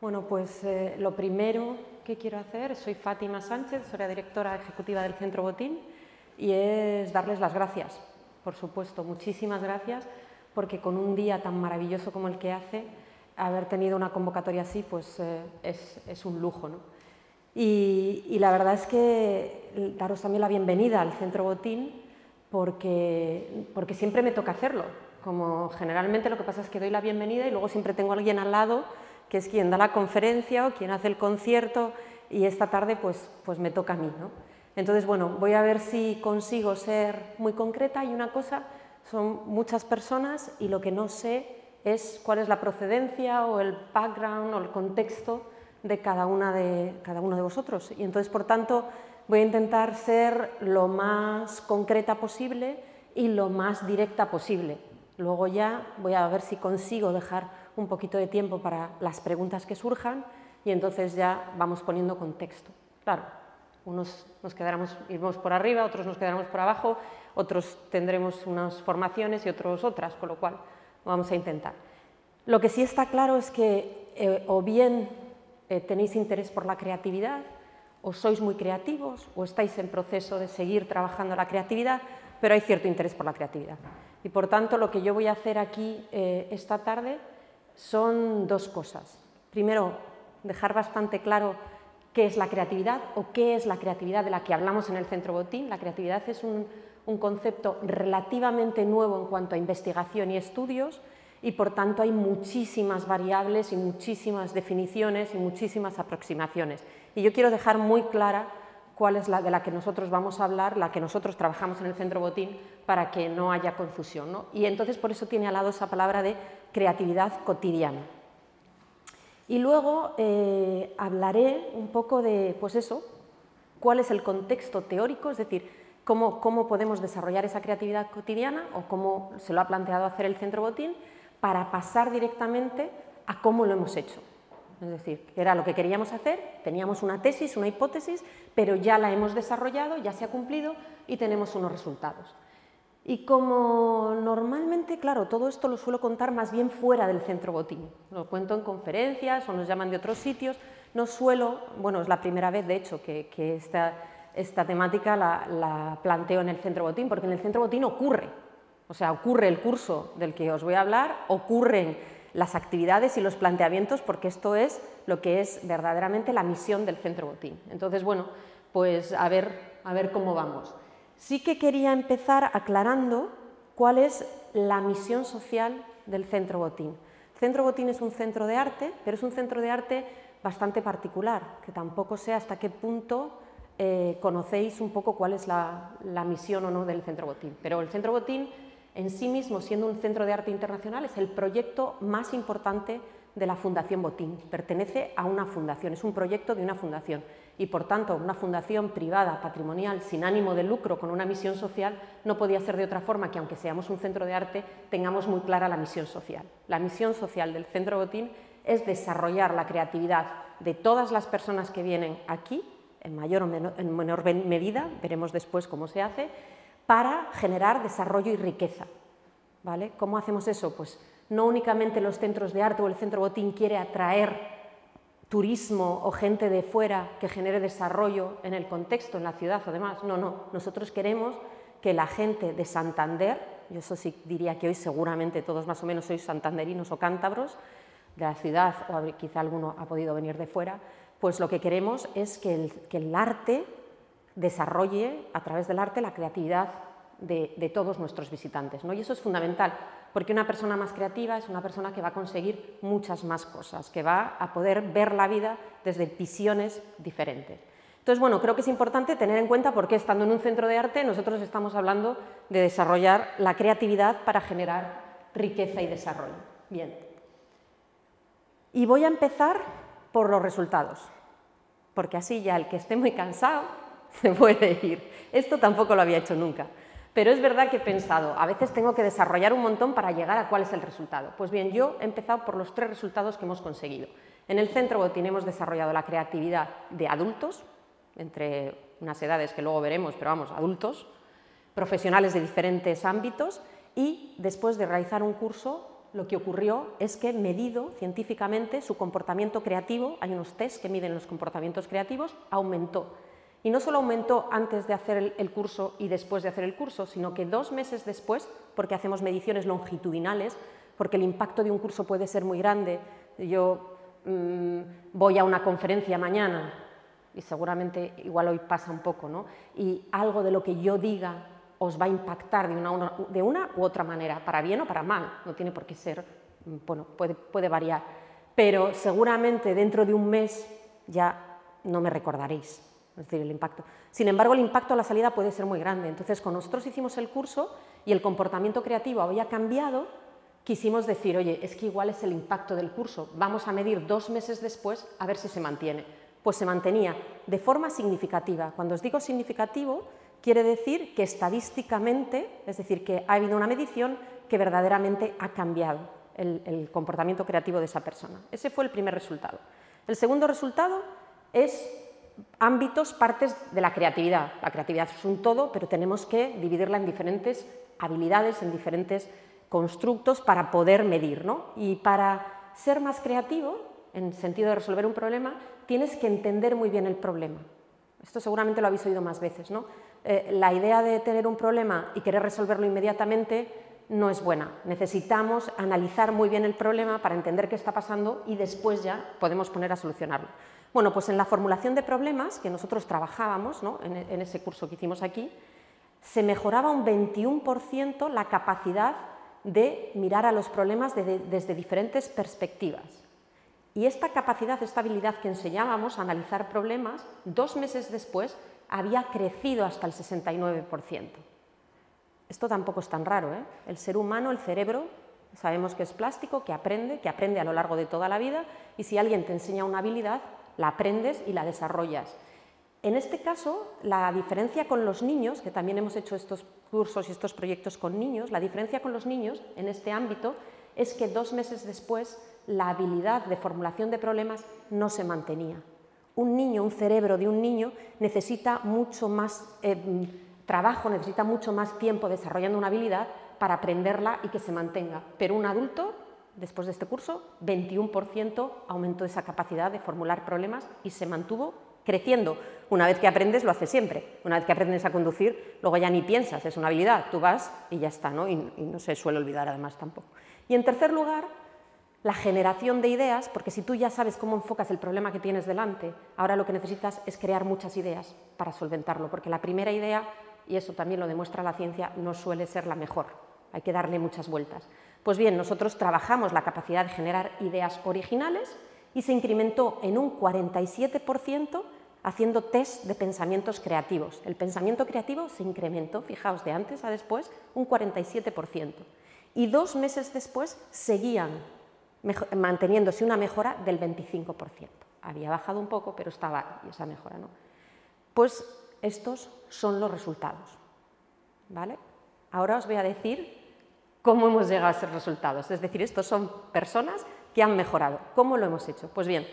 Bueno, pues lo primero que quiero hacer, soy Fátima Sánchez, soy la directora ejecutiva del Centro Botín, y es darles las gracias, por supuesto, muchísimas gracias, porque con un día tan maravilloso como el que hace, haber tenido una convocatoria así, pues es un lujo, ¿no? Y la verdad es que daros también la bienvenida al Centro Botín, porque siempre me toca hacerlo. Como generalmente lo que pasa es que doy la bienvenida y luego siempre tengo a alguien al lado que es quien da la conferencia o quien hace el concierto, y esta tarde pues me toca a mí, ¿no? Entonces, bueno, voy a ver si consigo ser muy concreta. Y una cosa, son muchas personas y lo que no sé es cuál es la procedencia o el background o el contexto de cada uno de vosotros. Y entonces, por tanto, voy a intentar ser lo más concreta posible y lo más directa posible. Luego ya voy a ver si consigo dejar un poquito de tiempo para las preguntas que surjan y entonces ya vamos poniendo contexto. Claro, unos iremos por arriba, otros nos quedaremos por abajo, otros tendremos unas formaciones y otros otras, con lo cual vamos a intentar. Lo que sí está claro es que o bien tenéis interés por la creatividad, o sois muy creativos, o estáis en proceso de seguir trabajando la creatividad, pero hay cierto interés por la creatividad. Y por tanto, lo que yo voy a hacer aquí esta tarde son dos cosas. Primero, dejar bastante claro qué es la creatividad o qué es la creatividad de la que hablamos en el Centro Botín. La creatividad es un concepto relativamente nuevo en cuanto a investigación y estudios, y por tanto hay muchísimas variables y muchísimas definiciones y muchísimas aproximaciones. Y yo quiero dejar muy clara cuál es la de la que nosotros vamos a hablar, la que nosotros trabajamos en el Centro Botín, para que no haya confusión, ¿no? Y entonces por eso tiene al lado esa palabra de creatividad cotidiana. Y luego hablaré un poco de, pues eso, cuál es el contexto teórico, es decir, cómo podemos desarrollar esa creatividad cotidiana o cómo se lo ha planteado hacer el Centro Botín, para pasar directamente a cómo lo hemos hecho. Es decir, que era lo que queríamos hacer, teníamos una tesis, una hipótesis, pero ya la hemos desarrollado, ya se ha cumplido y tenemos unos resultados. Y como normalmente, claro, todo esto lo suelo contar más bien fuera del Centro Botín. Lo cuento en conferencias o nos llaman de otros sitios. No suelo, bueno, es la primera vez de hecho que esta temática la planteo en el Centro Botín, porque en el Centro Botín ocurre. O sea, ocurre el curso del que os voy a hablar, ocurren las actividades y los planteamientos, porque esto es lo que es verdaderamente la misión del Centro Botín. Entonces, bueno, pues a ver cómo vamos. Sí que quería empezar aclarando cuál es la misión social del Centro Botín. El Centro Botín es un centro de arte, pero es un centro de arte bastante particular, que tampoco sé hasta qué punto conocéis un poco cuál es la misión o no del Centro Botín. Pero el Centro Botín en sí mismo, siendo un centro de arte internacional, es el proyecto más importante de la Fundación Botín. Pertenece a una fundación, es un proyecto de una fundación, y por tanto una fundación privada, patrimonial, sin ánimo de lucro, con una misión social, no podía ser de otra forma que, aunque seamos un centro de arte, tengamos muy clara la misión social. La misión social del Centro Botín es desarrollar la creatividad de todas las personas que vienen aquí, en mayor o menor medida, veremos después cómo se hace, para generar desarrollo y riqueza, ¿vale? ¿Cómo hacemos eso? Pues no únicamente los centros de arte o el Centro Botín quiere atraer turismo o gente de fuera que genere desarrollo en el contexto, en la ciudad o demás. No, nosotros queremos que la gente de Santander, yo eso sí diría que hoy seguramente todos más o menos sois santanderinos o cántabros de la ciudad, o quizá alguno ha podido venir de fuera, pues lo que queremos es que el arte desarrolle a través del arte la creatividad de todos nuestros visitantes, ¿no? Y eso es fundamental, porque una persona más creativa es una persona que va a conseguir muchas más cosas, que va a poder ver la vida desde visiones diferentes. Entonces, bueno, creo que es importante tener en cuenta por qué, estando en un centro de arte, nosotros estamos hablando de desarrollar la creatividad para generar riqueza y desarrollo. Bien. Y voy a empezar por los resultados, porque así ya el que esté muy cansado se puede ir. Esto tampoco lo había hecho nunca. Pero es verdad que he pensado, a veces tengo que desarrollar un montón para llegar a cuál es el resultado. Pues bien, yo he empezado por los 3 resultados que hemos conseguido. En el Centro Botín hemos desarrollado la creatividad de adultos, entre unas edades que luego veremos, pero vamos, adultos, profesionales de diferentes ámbitos, y después de realizar un curso lo que ocurrió es que medido científicamente su comportamiento creativo, hay unos test que miden los comportamientos creativos, aumentó. Y no solo aumentó antes de hacer el curso y después de hacer el curso, sino que 2 meses después, porque hacemos mediciones longitudinales, porque el impacto de un curso puede ser muy grande. Yo voy a una conferencia mañana, y seguramente igual hoy pasa un poco, ¿no? Y algo de lo que yo diga os va a impactar de una u otra manera, para bien o para mal, no tiene por qué ser, bueno, puede variar, pero seguramente dentro de un mes ya no me recordaréis, es decir, el impacto. Sin embargo, el impacto a la salida puede ser muy grande, entonces cuando nosotros hicimos el curso y el comportamiento creativo había cambiado, quisimos decir, oye, es que igual es el impacto del curso, vamos a medir 2 meses después a ver si se mantiene. Pues se mantenía de forma significativa. Cuando os digo significativo, quiere decir que estadísticamente, es decir, que ha habido una medición que verdaderamente ha cambiado el comportamiento creativo de esa persona. Ese fue el primer resultado. El segundo resultado es ámbitos, partes de la creatividad. La creatividad es un todo, pero tenemos que dividirla en diferentes habilidades, en diferentes constructos para poder medir, ¿no? Y para ser más creativo, en el sentido de resolver un problema, tienes que entender muy bien el problema. Esto seguramente lo habéis oído más veces, ¿no? La idea de tener un problema y querer resolverlo inmediatamente no es buena. Necesitamos analizar muy bien el problema para entender qué está pasando y después ya podemos poner a solucionarlo. Bueno, pues en la formulación de problemas que nosotros trabajábamos, ¿no? en ese curso que hicimos aquí, se mejoraba un 21% la capacidad de mirar a los problemas desde diferentes perspectivas. Y esta capacidad, esta habilidad que enseñábamos a analizar problemas, 2 meses después había crecido hasta el 69%. Esto tampoco es tan raro, ¿eh? El ser humano, el cerebro, sabemos que es plástico, que aprende a lo largo de toda la vida, y si alguien te enseña una habilidad, la aprendes y la desarrollas. En este caso, la diferencia con los niños, que también hemos hecho estos cursos y estos proyectos con niños, la diferencia con los niños en este ámbito es que 2 meses después la habilidad de formulación de problemas no se mantenía. Un niño, un cerebro de un niño necesita mucho más trabajo, necesita mucho más tiempo desarrollando una habilidad para aprenderla y que se mantenga. Pero un adulto, después de este curso, 21% aumentó esa capacidad de formular problemas y se mantuvo creciendo. Una vez que aprendes, lo haces siempre. Una vez que aprendes a conducir, luego ya ni piensas, es una habilidad, tú vas y ya está, ¿no? Y no se suele olvidar además tampoco. Y en tercer lugar, la generación de ideas, porque si tú ya sabes cómo enfocas el problema que tienes delante, ahora lo que necesitas es crear muchas ideas para solventarlo, porque la primera idea, y eso también lo demuestra la ciencia, no suele ser la mejor, hay que darle muchas vueltas. Pues bien, nosotros trabajamos la capacidad de generar ideas originales y se incrementó en un 47% haciendo test de pensamientos creativos. El pensamiento creativo se incrementó, fijaos, de antes a después, un 47%. Y 2 meses después seguían manteniéndose una mejora del 25%. Había bajado un poco, pero estaba esa mejora, ¿no? Pues estos son los resultados, ¿vale? Ahora os voy a decir cómo hemos llegado a esos resultados. Es decir, estos son personas que han mejorado. ¿Cómo lo hemos hecho? Pues bien,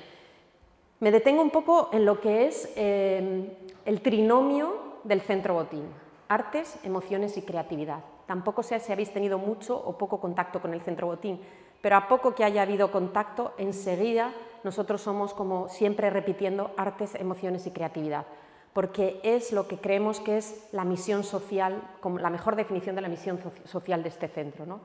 me detengo un poco en lo que es el trinomio del Centro Botín: artes, emociones y creatividad. Tampoco sé si habéis tenido mucho o poco contacto con el Centro Botín, pero a poco que haya habido contacto, enseguida nosotros somos, como siempre repitiendo, artes, emociones y creatividad, porque es lo que creemos que es la misión social, como la mejor definición de la misión social de este centro, ¿no?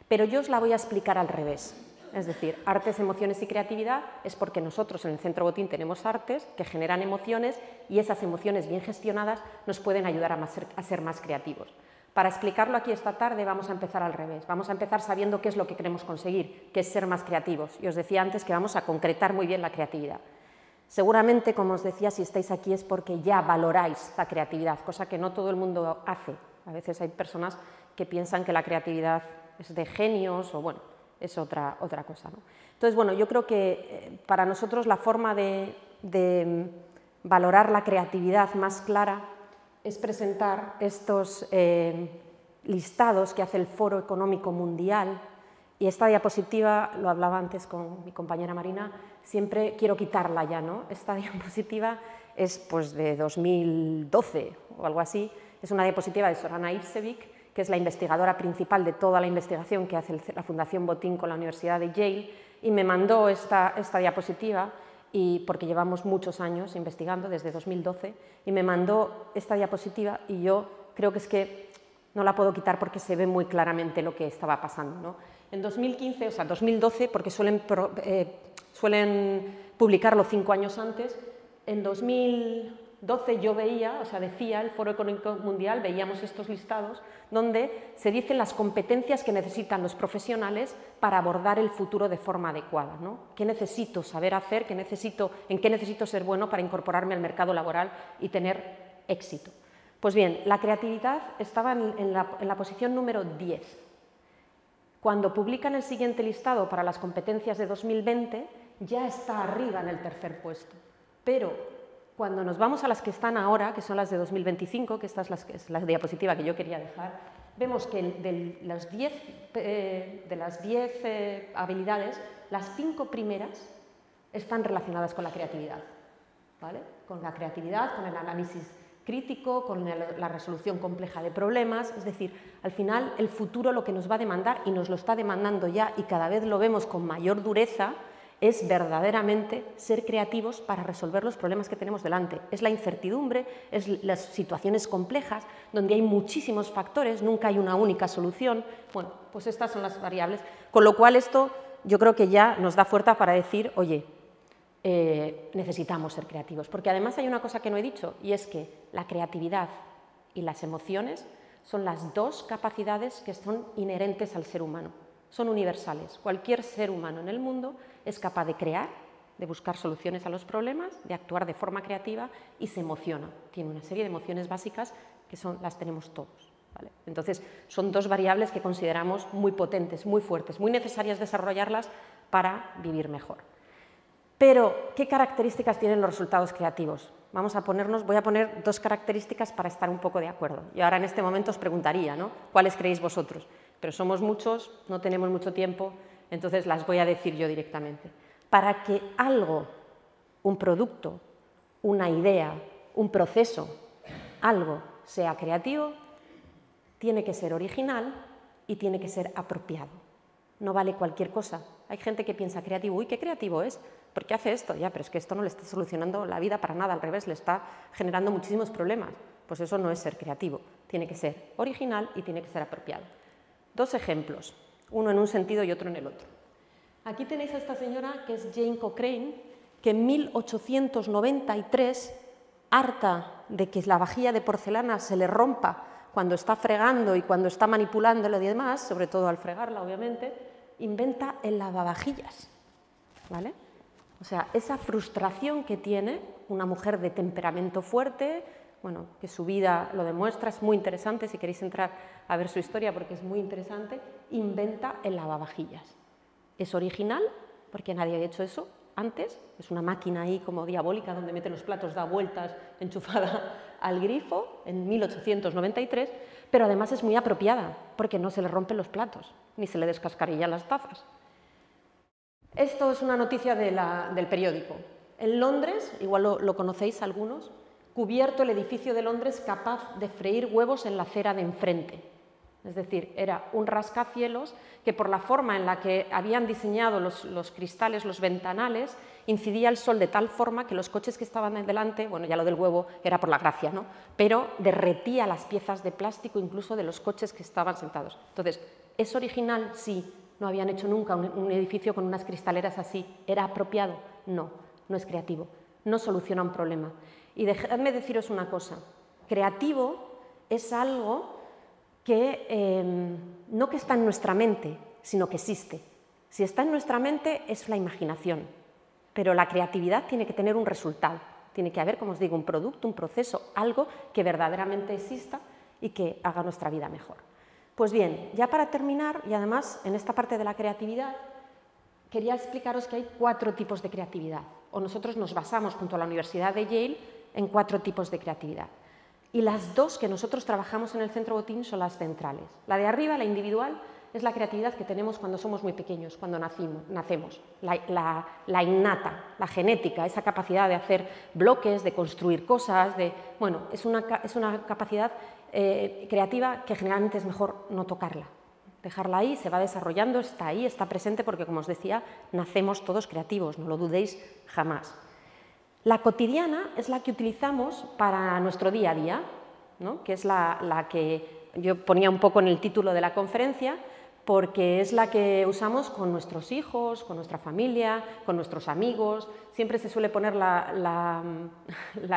Pero yo os la voy a explicar al revés. Es decir, artes, emociones y creatividad es porque nosotros en el Centro Botín tenemos artes que generan emociones y esas emociones bien gestionadas nos pueden ayudar a ser más creativos. Para explicarlo aquí esta tarde vamos a empezar al revés. Vamos a empezar sabiendo qué es lo que queremos conseguir, que es ser más creativos. Y os decía antes que vamos a concretar muy bien la creatividad. Seguramente, como os decía, si estáis aquí es porque ya valoráis la creatividad, cosa que no todo el mundo hace. A veces hay personas que piensan que la creatividad es de genios o, bueno, es otra cosa, ¿no? Entonces, bueno, yo creo que para nosotros la forma de valorar la creatividad más clara es presentar estos listados que hace el Foro Económico Mundial, y esta diapositiva, lo hablaba antes con mi compañera Marina, siempre quiero quitarla ya, ¿no? Esta diapositiva es pues de 2012 o algo así, es una diapositiva de Sorana Ivsevic que es la investigadora principal de toda la investigación que hace la Fundación Botín con la Universidad de Yale, y me mandó esta diapositiva, porque llevamos muchos años investigando, desde 2012, y me mandó esta diapositiva y yo creo que no la puedo quitar porque se ve muy claramente lo que estaba pasando, ¿no? En 2015, o sea, 2012, porque suelen publicarlo 5 años antes, en 2012 yo veía, o sea, decía el Foro Económico Mundial, veíamos estos listados, donde se dicen las competencias que necesitan los profesionales para abordar el futuro de forma adecuada, ¿no? ¿Qué necesito saber hacer? ¿En qué necesito ser bueno para incorporarme al mercado laboral y tener éxito? Pues bien, la creatividad estaba en la posición número 10. Cuando publican el siguiente listado para las competencias de 2020, ya está arriba en el tercer puesto. Pero cuando nos vamos a las que están ahora, que son las de 2025, que esta es la diapositiva que yo quería dejar, vemos que de las 10 habilidades, las 5 primeras están relacionadas con la creatividad, ¿vale? Con la creatividad, con el análisis crítico, con la resolución compleja de problemas. Es decir, al final el futuro lo que nos va a demandar, y nos lo está demandando ya y cada vez lo vemos con mayor dureza, es verdaderamente ser creativos para resolver los problemas que tenemos delante. Es la incertidumbre, es las situaciones complejas, donde hay muchísimos factores, nunca hay una única solución. Bueno, pues estas son las variables, con lo cual esto yo creo que ya nos da fuerza para decir, oye, necesitamos ser creativos, porque además hay una cosa que no he dicho, y es que la creatividad y las emociones son las dos capacidades que son inherentes al ser humano, son universales. Cualquier ser humano en el mundo es capaz de crear, de buscar soluciones a los problemas, de actuar de forma creativa y se emociona. Tiene una serie de emociones básicas que las tenemos todos, ¿vale? Entonces, son dos variables que consideramos muy potentes, muy fuertes, muy necesarias desarrollarlas para vivir mejor. Pero, ¿qué características tienen los resultados creativos? Voy a poner 2 características para estar un poco de acuerdo. Y ahora en este momento os preguntaría, ¿no? ¿Cuáles creéis vosotros? Pero somos muchos, no tenemos mucho tiempo, entonces las voy a decir yo directamente. Para que algo, un producto, una idea, un proceso, algo sea creativo, tiene que ser original y tiene que ser apropiado. No vale cualquier cosa. Hay gente que piensa creativo, uy, ¿qué creativo es? ¿Por qué hace esto? Ya, pero es que esto no le está solucionando la vida para nada, al revés, le está generando muchísimos problemas. Pues eso no es ser creativo. Tiene que ser original y tiene que ser apropiado. 2 ejemplos, uno en un sentido y otro en el otro. Aquí tenéis a esta señora, que es Jane Cochrane, que en 1893, harta de que la vajilla de porcelana se le rompa cuando está fregando y cuando está manipulándolo y demás, sobre todo al fregarla, obviamente, inventa el lavavajillas, ¿vale? O sea, esa frustración que tiene una mujer de temperamento fuerte, bueno, que su vida lo demuestra, es muy interesante, si queréis entrar a ver su historia porque es muy interesante, inventa el lavavajillas. Es original, porque nadie ha hecho eso antes, es una máquina ahí como diabólica donde mete los platos, da vueltas, enchufada al grifo en 1893, pero además es muy apropiada, porque no se le rompen los platos, ni se le descascarillan las tazas. Esto es una noticia del periódico. En Londres, igual lo conocéis algunos, cubierto el edificio de Londres capaz de freír huevos en la acera de enfrente. Es decir, era un rascacielos que por la forma en la que habían diseñado los cristales, los ventanales, incidía el sol de tal forma que los coches que estaban delante, bueno, ya lo del huevo era por la gracia, ¿no? Pero derretía las piezas de plástico incluso de los coches que estaban sentados. Entonces, ¿es original? Sí. No habían hecho nunca un edificio con unas cristaleras así. ¿Era apropiado? No, no es creativo, no soluciona un problema. Y dejadme deciros una cosa, creativo es algo que no que está en nuestra mente, sino que existe. Si está en nuestra mente es la imaginación, pero la creatividad tiene que tener un resultado, tiene que haber, como os digo, un producto, un proceso, algo que verdaderamente exista y que haga nuestra vida mejor. Pues bien, ya para terminar, y además en esta parte de la creatividad, quería explicaros que hay 4 tipos de creatividad, o nosotros nos basamos junto a la Universidad de Yale en 4 tipos de creatividad. Y las 2 que nosotros trabajamos en el Centro Botín son las centrales. La de arriba, la individual, es la creatividad que tenemos cuando somos muy pequeños, cuando nacemos, la innata, la genética, esa capacidad de hacer bloques, de construir cosas, bueno, es una capacidad creativa que generalmente es mejor no tocarla. Dejarla ahí, se va desarrollando, está ahí, está presente, porque, como os decía, nacemos todos creativos, no lo dudéis jamás. La cotidiana es la que utilizamos para nuestro día a día, ¿no? Que es la que yo ponía un poco en el título de la conferencia, porque es la que usamos con nuestros hijos, con nuestra familia, con nuestros amigos. Siempre se suele poner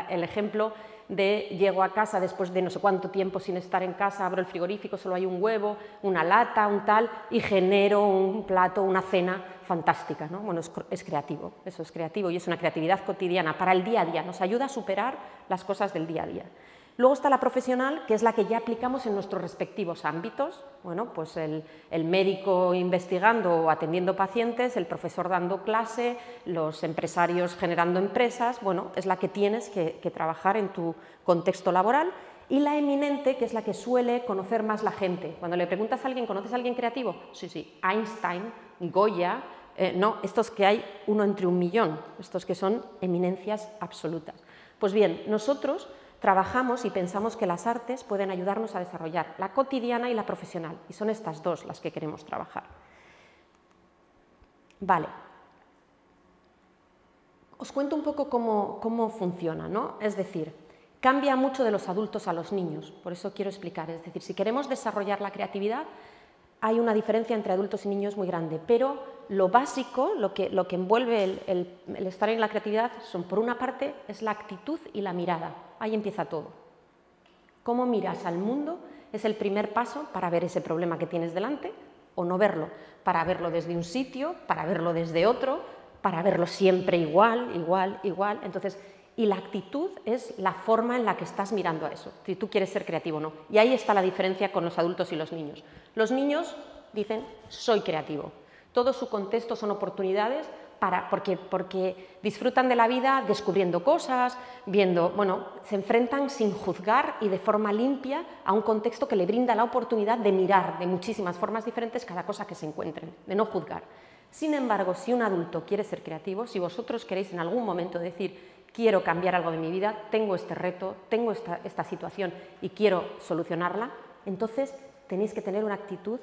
el ejemplo de llego a casa después de no sé cuánto tiempo sin estar en casa, abro el frigorífico, solo hay un huevo, una lata, un tal, y genero un plato, una cena fantástica, ¿no? Bueno, es creativo, eso es creativo y es una creatividad cotidiana para el día a día, nos ayuda a superar las cosas del día a día. Luego está la profesional, que es la que ya aplicamos en nuestros respectivos ámbitos. Bueno, pues el médico investigando o atendiendo pacientes, el profesor dando clase, los empresarios generando empresas. Bueno, es la que tienes que trabajar en tu contexto laboral. Y la eminente, que es la que suele conocer más la gente. Cuando le preguntas a alguien, ¿conoces a alguien creativo? Sí, sí, Einstein, Goya, no, estos que hay uno entre un millón, estos que son eminencias absolutas. Pues bien, nosotros trabajamos y pensamos que las artes pueden ayudarnos a desarrollar la cotidiana y la profesional, y son estas dos las que queremos trabajar. Vale. Os cuento un poco cómo funciona, ¿no? Es decir, cambia mucho de los adultos a los niños, por eso quiero explicar. Es decir, si queremos desarrollar la creatividad, hay una diferencia entre adultos y niños muy grande, pero lo básico, lo que envuelve el estar en la creatividad son, por una parte, es la actitud y la mirada. Ahí empieza todo. Cómo miras al mundo es el primer paso para ver ese problema que tienes delante o no verlo, para verlo desde un sitio, para verlo desde otro, para verlo siempre igual, igual, igual. Entonces, y la actitud es la forma en la que estás mirando a eso, si tú quieres ser creativo o no. Y ahí está la diferencia con los adultos y los niños. Los niños dicen, soy creativo. Todo su contexto son oportunidades porque disfrutan de la vida descubriendo cosas, viendo, bueno, se enfrentan sin juzgar y de forma limpia a un contexto que le brinda la oportunidad de mirar de muchísimas formas diferentes cada cosa que se encuentren, de no juzgar. Sin embargo, si un adulto quiere ser creativo, si vosotros queréis en algún momento decir, quiero cambiar algo de mi vida, tengo este reto, tengo esta situación y quiero solucionarla, entonces tenéis que tener una actitud,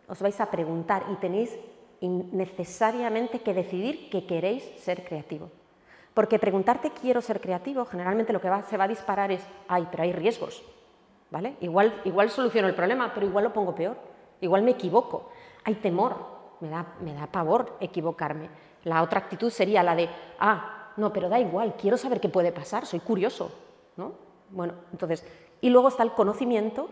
os vais a preguntar y tenéis necesariamente que decidir que queréis ser creativo. Porque preguntarte quiero ser creativo, generalmente lo que se va a disparar es, ay, pero hay riesgos, ¿vale? Igual soluciono el problema, pero igual lo pongo peor, igual me equivoco, hay temor, me da pavor equivocarme. La otra actitud sería la de, no, pero da igual, quiero saber qué puede pasar, soy curioso, ¿no? Bueno, entonces, y luego está el conocimiento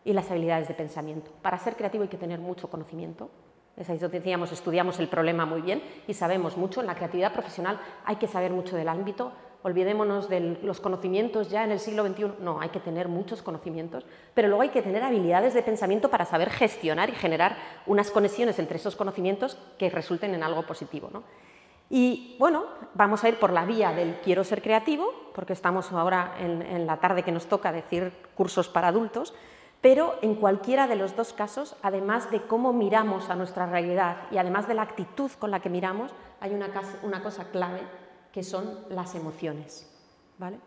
y las habilidades de pensamiento. Para ser creativo hay que tener mucho conocimiento. Es ahí donde decíamos, estudiamos el problema muy bien y sabemos mucho. En la creatividad profesional hay que saber mucho del ámbito. Olvidémonos de los conocimientos ya en el siglo XXI. No, hay que tener muchos conocimientos, pero luego hay que tener habilidades de pensamiento para saber gestionar y generar unas conexiones entre esos conocimientos que resulten en algo positivo, ¿no? Y bueno, vamos a ir por la vía del quiero ser creativo, porque estamos ahora en la tarde que nos toca decir cursos para adultos, pero en cualquiera de los dos casos, además de cómo miramos a nuestra realidad y además de la actitud con la que miramos, hay una cosa clave que son las emociones, ¿vale?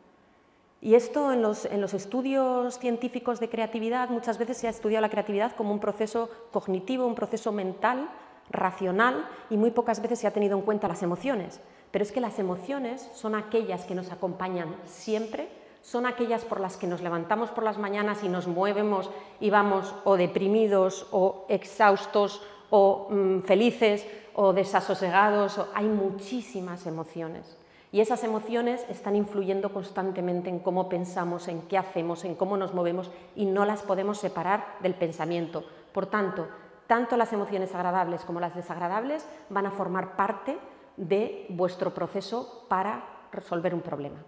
Y esto en los estudios científicos de creatividad muchas veces se ha estudiado la creatividad como un proceso cognitivo, un proceso mental, racional, y muy pocas veces se ha tenido en cuenta las emociones. Pero es que las emociones son aquellas que nos acompañan siempre, son aquellas por las que nos levantamos por las mañanas y nos movemos y vamos o deprimidos o exhaustos o felices o desasosegados. Hay muchísimas emociones y esas emociones están influyendo constantemente en cómo pensamos, en qué hacemos, en cómo nos movemos y no las podemos separar del pensamiento. Por tanto, tanto las emociones agradables como las desagradables van a formar parte de vuestro proceso para resolver un problema.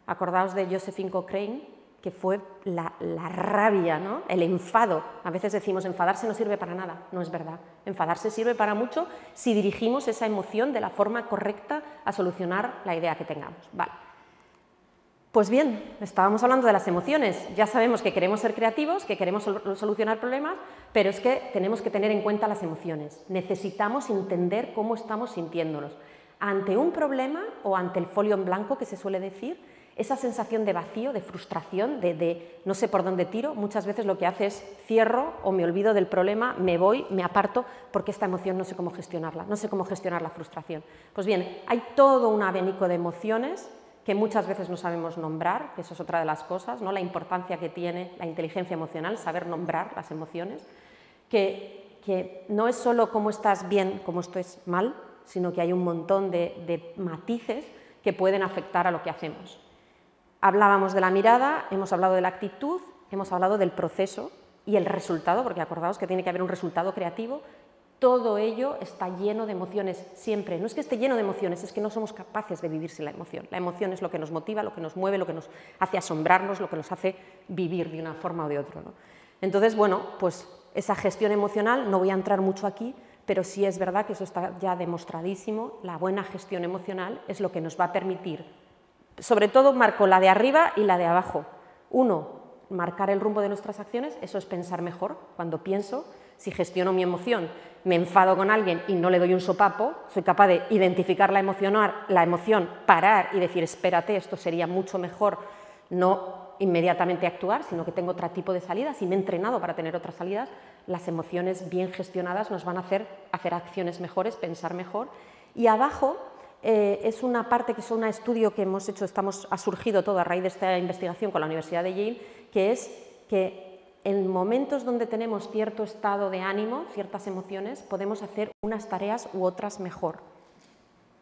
Acordaos de Josephine Cochrane, que fue la rabia, ¿no? El enfado. A veces decimos, enfadarse no sirve para nada. No es verdad. Enfadarse sirve para mucho si dirigimos esa emoción de la forma correcta a solucionar la idea que tengamos. Vale. Pues bien, estábamos hablando de las emociones. Ya sabemos que queremos ser creativos, que queremos solucionar problemas, pero es que tenemos que tener en cuenta las emociones. Necesitamos entender cómo estamos sintiéndonos. Ante un problema o ante el folio en blanco, que se suele decir, esa sensación de vacío, de frustración, de no sé por dónde tiro, muchas veces lo que hace es cierro o me olvido del problema, me voy, me aparto, porque esta emoción no sé cómo gestionarla, no sé cómo gestionar la frustración. Pues bien, hay todo un abanico de emociones que muchas veces no sabemos nombrar, que eso es otra de las cosas, ¿no? La importancia que tiene la inteligencia emocional, saber nombrar las emociones, que no es solo cómo estás bien, cómo estás mal, sino que hay un montón de matices que pueden afectar a lo que hacemos. Hablábamos de la mirada, hemos hablado de la actitud, hemos hablado del proceso y el resultado, porque acordaos que tiene que haber un resultado creativo. Todo ello está lleno de emociones siempre. No es que esté lleno de emociones, es que no somos capaces de vivir sin la emoción. La emoción es lo que nos motiva, lo que nos mueve, lo que nos hace asombrarnos, lo que nos hace vivir de una forma o de otra, ¿no? Entonces, bueno, pues esa gestión emocional, no voy a entrar mucho aquí, pero sí es verdad que eso está ya demostradísimo. La buena gestión emocional es lo que nos va a permitir, sobre todo marco la de arriba y la de abajo. Uno, marcar el rumbo de nuestras acciones, eso es pensar mejor. Cuando pienso, si gestiono mi emoción, me enfado con alguien y no le doy un sopapo, soy capaz de identificar la emoción, parar y decir, espérate, esto sería mucho mejor, no inmediatamente actuar, sino que tengo otro tipo de salidas y me he entrenado para tener otras salidas. Las emociones bien gestionadas nos van a hacer acciones mejores, pensar mejor. Y abajo es una parte que es un estudio que hemos hecho, ha surgido todo a raíz de esta investigación con la Universidad de Yale, que es que en momentos donde tenemos cierto estado de ánimo, ciertas emociones, podemos hacer unas tareas u otras mejor,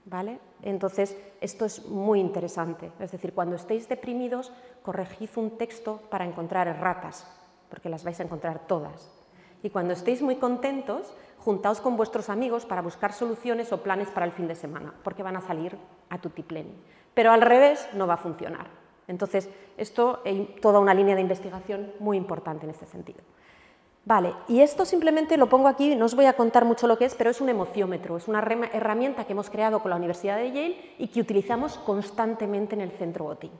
¿vale? Entonces, esto es muy interesante. Es decir, cuando estéis deprimidos, corregid un texto para encontrar erratas, porque las vais a encontrar todas. Y cuando estéis muy contentos, juntaos con vuestros amigos para buscar soluciones o planes para el fin de semana, porque van a salir a tutiplén. Pero al revés no va a funcionar. Entonces, esto hay toda una línea de investigación muy importante en este sentido. Vale, y esto simplemente lo pongo aquí, no os voy a contar mucho lo que es, pero es un emociómetro, es una herramienta que hemos creado con la Universidad de Yale y que utilizamos constantemente en el Centro Botín.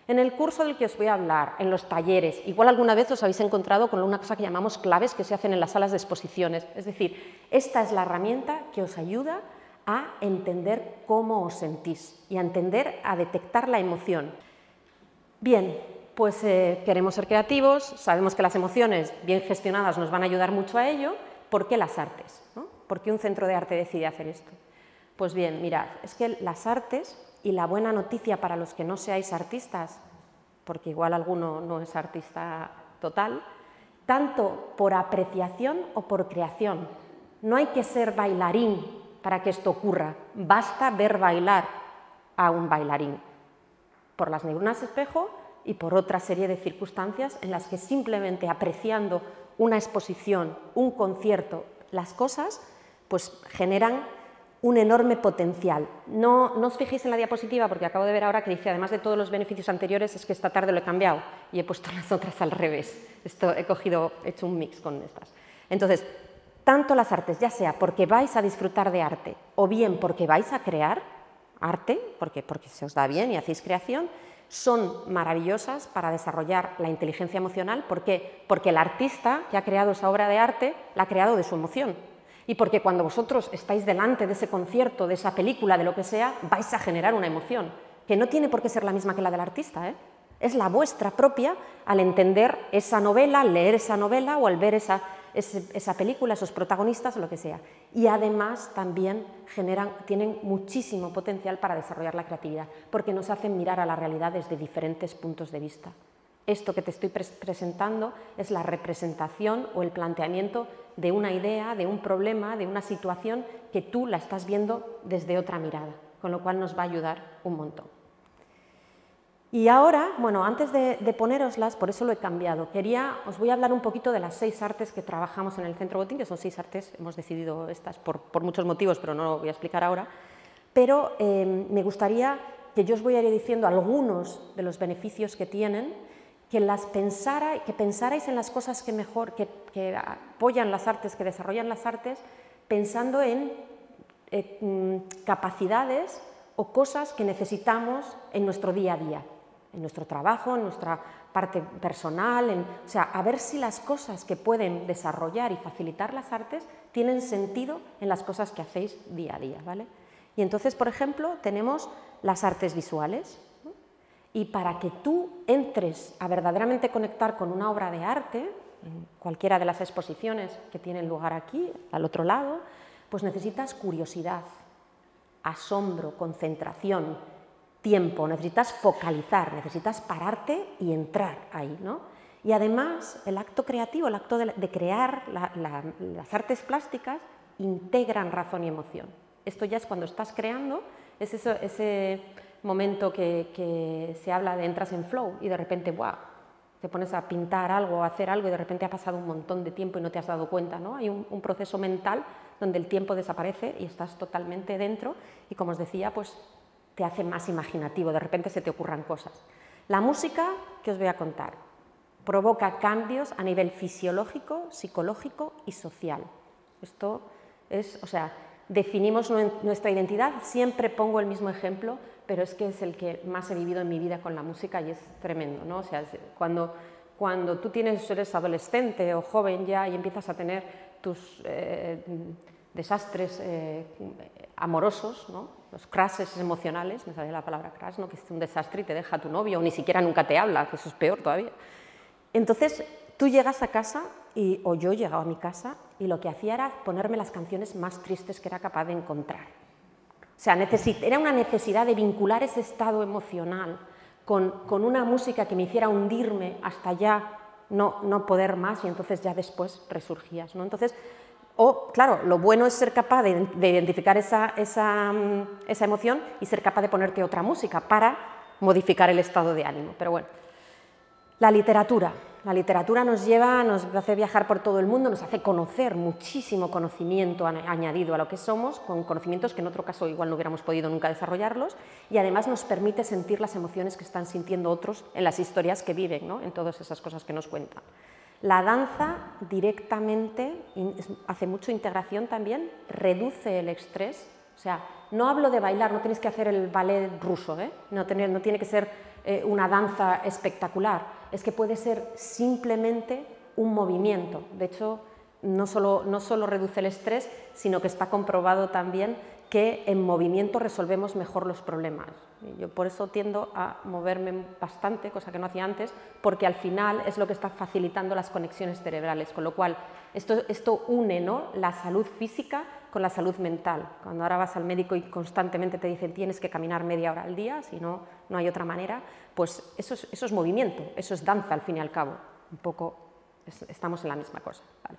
En el curso del que os voy a hablar, en los talleres, igual alguna vez os habéis encontrado con una cosa que llamamos claves que se hacen en las salas de exposiciones. Es decir, esta es la herramienta que os ayuda a entender cómo os sentís y a detectar la emoción. Bien, pues queremos ser creativos, sabemos que las emociones bien gestionadas nos van a ayudar mucho a ello. ¿Por qué las artes? ¿No? ¿Por qué un centro de arte decide hacer esto? Pues bien, mirad, es que las artes, y la buena noticia para los que no seáis artistas, porque igual alguno no es artista total, tanto por apreciación o por creación. No hay que ser bailarín para que esto ocurra, basta ver bailar a un bailarín. Por las neuronas espejo y por otra serie de circunstancias en las que simplemente apreciando una exposición, un concierto, las cosas, pues generan un enorme potencial. No os fijéis en la diapositiva porque acabo de ver ahora que dice, además de todos los beneficios anteriores, es que esta tarde lo he cambiado y he puesto las otras al revés. Esto he hecho un mix con estas. Entonces, tanto las artes, ya sea porque vais a disfrutar de arte o bien porque vais a crear arte, porque se os da bien y hacéis creación, son maravillosas para desarrollar la inteligencia emocional. ¿Por qué? Porque el artista que ha creado esa obra de arte la ha creado de su emoción. Y porque cuando vosotros estáis delante de ese concierto, de esa película, de lo que sea, vais a generar una emoción, que no tiene por qué ser la misma que la del artista, ¿eh? Es la vuestra propia al entender esa novela, al leer esa novela o al ver esa película, esos protagonistas o lo que sea. Y además también tienen muchísimo potencial para desarrollar la creatividad, porque nos hacen mirar a la realidad desde diferentes puntos de vista. Esto que te estoy presentando es la representación o el planteamiento de una idea, de un problema, de una situación que tú la estás viendo desde otra mirada, con lo cual nos va a ayudar un montón. Y ahora, bueno, antes de ponéroslas, por eso lo he cambiado, os voy a hablar un poquito de las 6 artes que trabajamos en el Centro Botín, que son 6 artes, hemos decidido estas por muchos motivos, pero no lo voy a explicar ahora, pero me gustaría que yo os voy a ir diciendo algunos de los beneficios que tienen, que pensarais en las cosas que apoyan las artes, que desarrollan las artes, pensando en capacidades o cosas que necesitamos en nuestro día a día. en nuestro trabajo, en nuestra parte personal, o sea, a ver si las cosas que pueden desarrollar y facilitar las artes tienen sentido en las cosas que hacéis día a día, ¿vale? Y entonces, por ejemplo, tenemos las artes visuales, ¿no? Y para que tú entres a verdaderamente conectar con una obra de arte, en cualquiera de las exposiciones que tienen lugar aquí, al otro lado, pues necesitas curiosidad, asombro, concentración, tiempo, necesitas focalizar, necesitas pararte y entrar ahí, ¿no? Y además el acto creativo, el acto de crear las artes plásticas integran razón y emoción. Esto ya es cuando estás creando, es ese momento que se habla de entras en flow y de repente, ¡guau!, te pones a pintar algo, a hacer algo y de repente ha pasado un montón de tiempo y no te has dado cuenta, ¿no? Hay un proceso mental donde el tiempo desaparece y estás totalmente dentro y, como os decía, pues te hace más imaginativo, de repente se te ocurran cosas. La música, que os voy a contar, provoca cambios a nivel fisiológico, psicológico y social. Esto es, o sea, definimos nuestra identidad, siempre pongo el mismo ejemplo, pero es que es el que más he vivido en mi vida con la música y es tremendo, ¿no? O sea, cuando tú eres adolescente o joven ya y empiezas a tener tus desastres amorosos, ¿no? Los crashes emocionales, me sale la palabra crash, ¿no? Que es un desastre y te deja tu novio o ni siquiera nunca te habla, que eso es peor todavía. Entonces tú llegas a casa, o yo llegaba a mi casa, y lo que hacía era ponerme las canciones más tristes que era capaz de encontrar. O sea, era una necesidad de vincular ese estado emocional con una música que me hiciera hundirme hasta ya no poder más y entonces ya después resurgías, ¿no? Entonces, claro, lo bueno es ser capaz de identificar esa emoción y ser capaz de ponerte otra música para modificar el estado de ánimo. Pero bueno, la literatura nos hace viajar por todo el mundo, nos hace conocer muchísimo conocimiento añadido a lo que somos, con conocimientos que en otro caso igual no hubiéramos podido nunca desarrollarlos, y además nos permite sentir las emociones que están sintiendo otros en las historias que viven, ¿no? En todas esas cosas que nos cuentan. La danza directamente hace mucho integración también, reduce el estrés, o sea, no hablo de bailar, no tenéis que hacer el ballet ruso, ¿eh? No tiene que ser una danza espectacular, es que puede ser simplemente un movimiento. De hecho, no solo reduce el estrés, sino que está comprobado también que en movimiento resolvemos mejor los problemas. Yo por eso tiendo a moverme bastante, cosa que no hacía antes, porque al final es lo que está facilitando las conexiones cerebrales, con lo cual esto une, ¿no?, la salud física con la salud mental. Cuando ahora vas al médico y constantemente te dicen tienes que caminar media hora al día, si no, no hay otra manera, pues eso es movimiento, eso es danza al fin y al cabo. Un poco estamos en la misma cosa, ¿vale?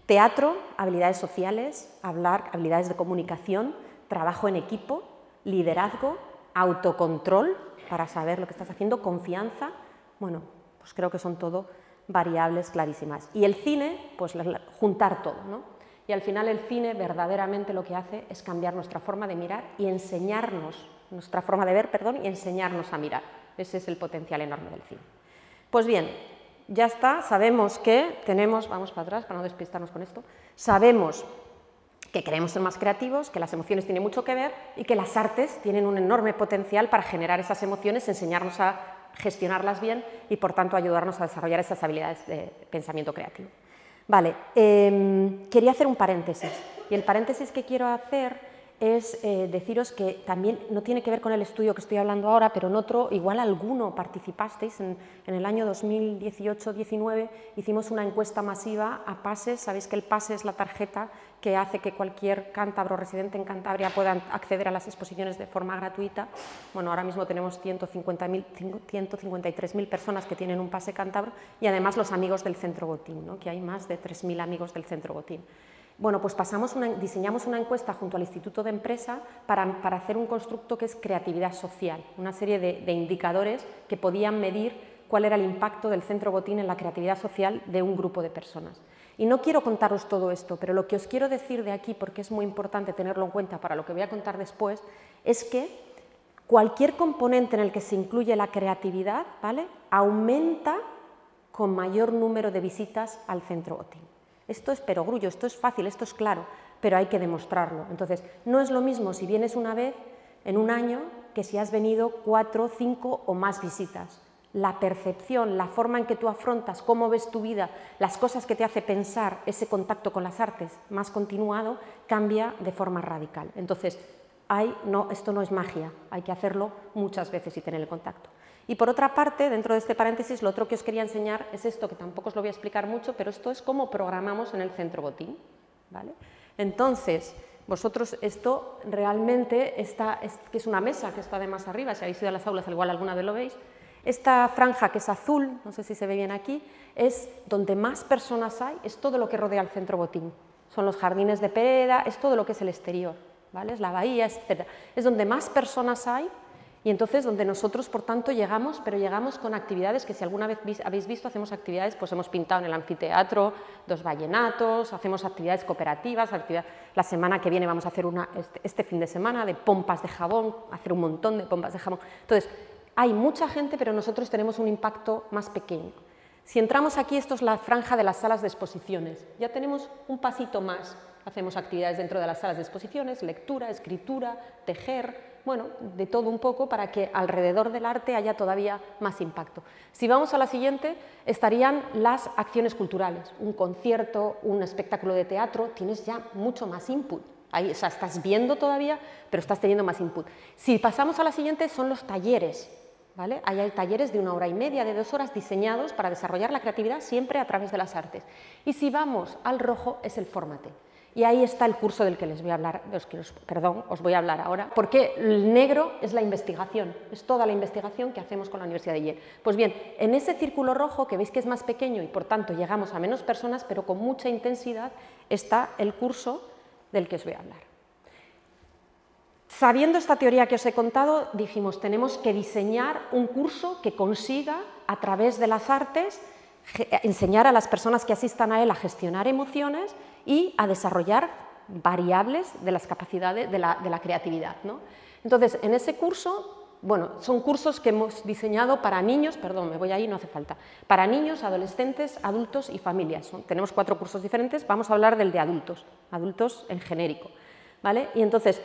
Teatro, habilidades sociales, hablar, habilidades de comunicación, trabajo en equipo, liderazgo, autocontrol para saber lo que estás haciendo, confianza. Bueno, pues creo que son todo variables clarísimas. Y el cine, pues juntar todo, ¿no? Y al final el cine verdaderamente lo que hace es cambiar nuestra forma de mirar y enseñarnos, nuestra forma de ver, perdón, y enseñarnos a mirar. Ese es el potencial enorme del cine. Pues bien, ya está, sabemos que tenemos, vamos para atrás para no despistarnos con esto, sabemos que queremos ser más creativos, que las emociones tienen mucho que ver y que las artes tienen un enorme potencial para generar esas emociones, enseñarnos a gestionarlas bien y, por tanto, ayudarnos a desarrollar esas habilidades de pensamiento creativo. Vale, quería hacer un paréntesis, y el paréntesis que quiero hacer es deciros que también no tiene que ver con el estudio que estoy hablando ahora, pero en otro, igual alguno participasteis, en el año 2018-19 hicimos una encuesta masiva a PASES. Sabéis que el PASE es la tarjeta que hace que cualquier cántabro residente en Cantabria pueda acceder a las exposiciones de forma gratuita. Bueno, ahora mismo tenemos 153.000 personas que tienen un PASE cántabro y además los amigos del Centro Botín, ¿no?, que hay más de 3.000 amigos del Centro Botín. Bueno, pues diseñamos una encuesta junto al Instituto de Empresa para hacer un constructo que es creatividad social, una serie de indicadores que podían medir cuál era el impacto del Centro Botín en la creatividad social de un grupo de personas. Y no quiero contaros todo esto, pero lo que os quiero decir de aquí, porque es muy importante tenerlo en cuenta para lo que voy a contar después, es que cualquier componente en el que se incluye la creatividad, ¿vale?, aumenta con mayor número de visitas al Centro Botín. Esto es perogrullo, esto es fácil, esto es claro, pero hay que demostrarlo. Entonces, no es lo mismo si vienes una vez en un año que si has venido 4, 5 o más visitas. La percepción, la forma en que tú afrontas, cómo ves tu vida, las cosas que te hace pensar, ese contacto con las artes más continuado, cambia de forma radical. Entonces, esto no es magia, hay que hacerlo muchas veces y tener el contacto. Y por otra parte, dentro de este paréntesis, lo otro que os quería enseñar es esto, que tampoco os lo voy a explicar mucho, pero esto es cómo programamos en el Centro Botín, ¿vale? Entonces, vosotros esto realmente que es una mesa que está además arriba, si habéis ido a las aulas, al igual alguna vez lo veis. Esta franja que es azul, no sé si se ve bien aquí, es donde más personas hay, es todo lo que rodea el Centro Botín. Son los jardines de Pereda, es todo lo que es el exterior, ¿vale? Es la bahía, etc. Es donde más personas hay y entonces donde nosotros, por tanto, llegamos, pero llegamos con actividades que si alguna vez habéis visto, hacemos actividades, pues hemos pintado en el anfiteatro 2 vallenatos, hacemos actividades cooperativas, la semana que viene vamos a hacer este fin de semana de pompas de jabón, hacer un montón de pompas de jabón. Entonces, hay mucha gente, pero nosotros tenemos un impacto más pequeño. Si entramos aquí, esto es la franja de las salas de exposiciones. Ya tenemos un pasito más. Hacemos actividades dentro de las salas de exposiciones, lectura, escritura, tejer, bueno, de todo un poco para que alrededor del arte haya todavía más impacto. Si vamos a la siguiente, estarían las acciones culturales. Un concierto, un espectáculo de teatro, tienes ya mucho más input. Ahí, o sea, estás viendo todavía, pero estás teniendo más input. Si pasamos a la siguiente, son los talleres. ¿Vale? Ahí hay talleres de 1 hora y media, de 2 horas, diseñados para desarrollar la creatividad siempre a través de las artes. Y si vamos al rojo, es el Fórmate. Y ahí está el curso del que les voy a hablar, os voy a hablar ahora, porque el negro es la investigación, es toda la investigación que hacemos con la Universidad de Yale. Pues bien, en ese círculo rojo, que veis que es más pequeño y por tanto llegamos a menos personas, pero con mucha intensidad, está el curso del que os voy a hablar. Sabiendo esta teoría que os he contado, dijimos, tenemos que diseñar un curso que consiga, a través de las artes, enseñar a las personas que asistan a él a gestionar emociones y a desarrollar variables de las capacidades de la creatividad, ¿no? Entonces, en ese curso, bueno, son cursos que hemos diseñado para niños, perdón, me voy ahí, no hace falta, para niños, adolescentes, adultos y familias. Tenemos 4 cursos diferentes, vamos a hablar del de adultos en genérico, ¿vale? Y entonces,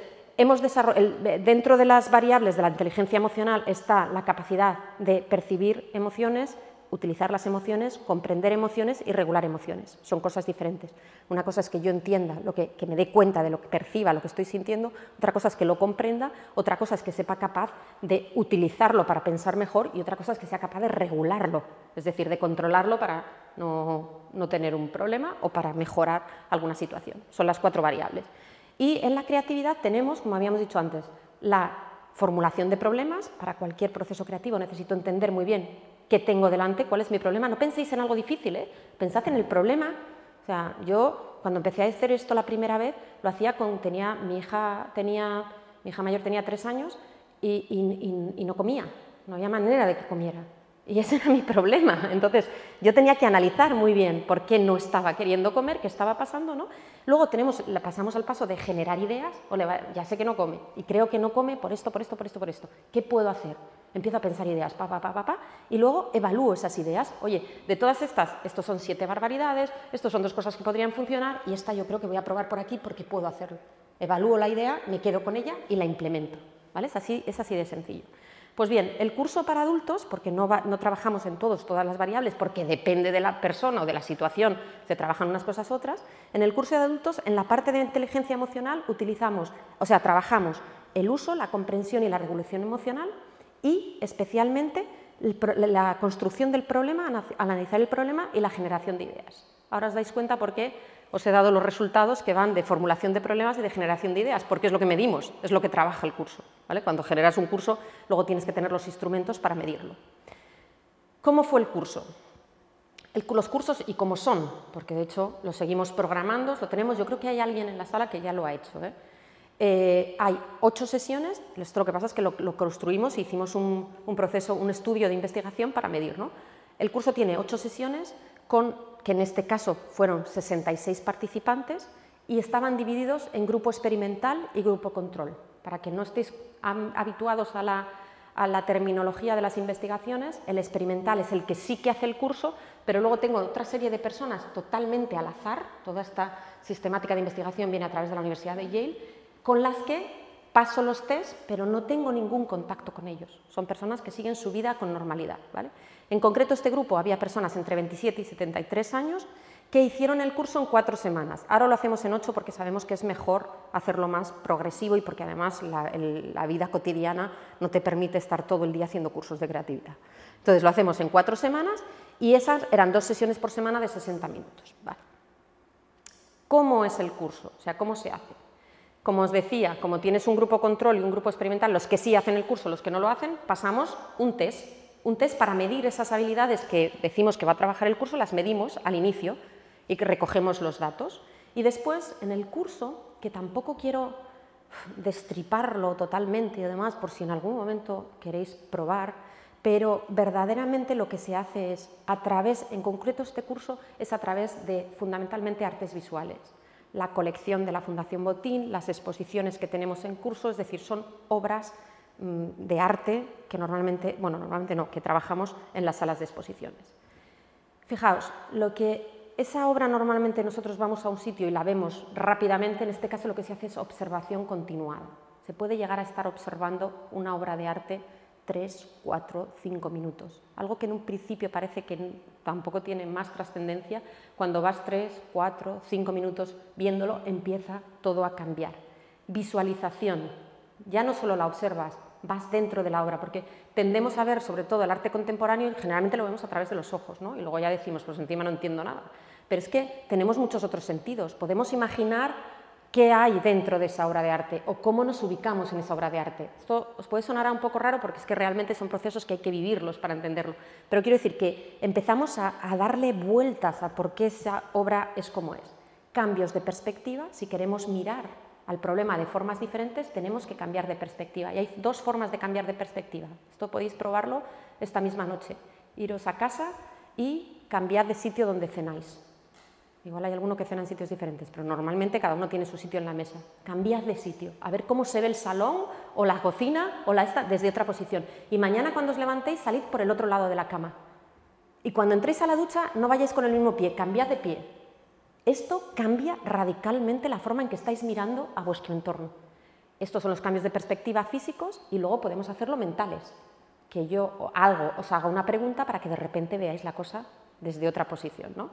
dentro de las variables de la inteligencia emocional está la capacidad de percibir emociones, utilizar las emociones, comprender emociones y regular emociones. Son cosas diferentes. Una cosa es que yo entienda, que me dé cuenta de lo que perciba, lo que estoy sintiendo, otra cosa es que lo comprenda, otra cosa es que sepa capaz de utilizarlo para pensar mejor y otra cosa es que sea capaz de regularlo, es decir, de controlarlo para no tener un problema o para mejorar alguna situación. Son las 4 variables. Y en la creatividad tenemos, como habíamos dicho antes, la formulación de problemas. Para cualquier proceso creativo necesito entender muy bien qué tengo delante, cuál es mi problema. No penséis en algo difícil, pensad en el problema. O sea, yo cuando empecé a hacer esto la primera vez, lo hacía mi hija mayor tenía 3 años y no comía, no había manera de que comiera. Y ese era mi problema. Entonces, yo tenía que analizar muy bien por qué no estaba queriendo comer, qué estaba pasando, ¿no? Luego pasamos al paso de generar ideas. Ya sé que no come, y creo que no come por esto, por esto, por esto, por esto. ¿Qué puedo hacer? Empiezo a pensar ideas, y luego evalúo esas ideas. Oye, de todas estas, estos son 7 barbaridades, estos son 2 cosas que podrían funcionar, y esta yo creo que voy a probar por aquí porque puedo hacerlo. Evalúo la idea, me quedo con ella y la implemento, ¿vale? Es así de sencillo. Pues bien, el curso para adultos, porque no trabajamos en todas las variables, porque depende de la persona o de la situación, se trabajan unas cosas otras. En el curso de adultos, en la parte de inteligencia emocional, trabajamos el uso, la comprensión y la regulación emocional y, especialmente, la construcción del problema, analizar el problema y la generación de ideas. Ahora os dais cuenta por qué os he dado los resultados que van de formulación de problemas y de generación de ideas, porque es lo que medimos, es lo que trabaja el curso, ¿vale? Cuando generas un curso, luego tienes que tener los instrumentos para medirlo. ¿Cómo fue el curso? Los cursos y cómo son, porque de hecho lo seguimos programando, lo tenemos, yo creo que hay alguien en la sala que ya lo ha hecho, hay 8 sesiones, esto lo que pasa es que lo construimos e hicimos un estudio de investigación para medir, ¿no? El curso tiene 8 sesiones, que en este caso fueron 66 participantes, y estaban divididos en grupo experimental y grupo control. Para que no estéis habituados a la terminología de las investigaciones, el experimental es el que sí que hace el curso, pero luego tengo otra serie de personas totalmente al azar, toda esta sistemática de investigación viene a través de la Universidad de Yale, con las que paso los test, pero no tengo ningún contacto con ellos. Son personas que siguen su vida con normalidad, ¿vale? En concreto, este grupo había personas entre 27 y 73 años que hicieron el curso en 4 semanas. Ahora lo hacemos en 8 porque sabemos que es mejor hacerlo más progresivo y porque además la vida cotidiana no te permite estar todo el día haciendo cursos de creatividad. Entonces lo hacemos en 4 semanas y esas eran 2 sesiones por semana de 60 minutos. Vale. ¿Cómo es el curso? O sea, ¿cómo se hace? Como os decía, como tienes un grupo control y un grupo experimental, los que sí hacen el curso, los que no lo hacen, pasamos un test para medir esas habilidades que decimos que va a trabajar el curso, las medimos al inicio y que recogemos los datos. Y después, en el curso, que tampoco quiero destriparlo totalmente y demás, por si en algún momento queréis probar, pero verdaderamente lo que se hace es, en concreto este curso, es a través de fundamentalmente artes visuales. La colección de la Fundación Botín, las exposiciones que tenemos en curso, es decir, son obras de arte que normalmente no, que trabajamos en las salas de exposiciones. Fijaos, esa obra normalmente nosotros vamos a un sitio y la vemos rápidamente, en este caso lo que se hace es observación continuada. Se puede llegar a estar observando una obra de arte 3, 4, 5 minutos. Algo que en un principio parece que tampoco tiene más trascendencia, cuando vas 3, 4, 5 minutos viéndolo, empieza todo a cambiar. Visualización, ya no solo la observas, vas dentro de la obra, porque tendemos a ver sobre todo el arte contemporáneo y generalmente lo vemos a través de los ojos, ¿no? Y luego ya decimos, pues encima no entiendo nada. Pero es que tenemos muchos otros sentidos, podemos imaginar qué hay dentro de esa obra de arte o cómo nos ubicamos en esa obra de arte. Esto os puede sonar un poco raro porque es que realmente son procesos que hay que vivirlos para entenderlo, pero quiero decir que empezamos a darle vueltas a por qué esa obra es como es. Cambios de perspectiva, si queremos mirar al problema de formas diferentes, tenemos que cambiar de perspectiva. Y hay 2 formas de cambiar de perspectiva. Esto podéis probarlo esta misma noche. Iros a casa y cambiad de sitio donde cenáis. Igual hay alguno que cena en sitios diferentes, pero normalmente cada uno tiene su sitio en la mesa. Cambiad de sitio, a ver cómo se ve el salón o la cocina o desde otra posición. Y mañana cuando os levantéis, salid por el otro lado de la cama. Y cuando entréis a la ducha, no vayáis con el mismo pie, cambiad de pie. Esto cambia radicalmente la forma en que estáis mirando a vuestro entorno. Estos son los cambios de perspectiva físicos y luego podemos hacerlo mentales. Que yo os haga una pregunta para que de repente veáis la cosa desde otra posición, ¿no?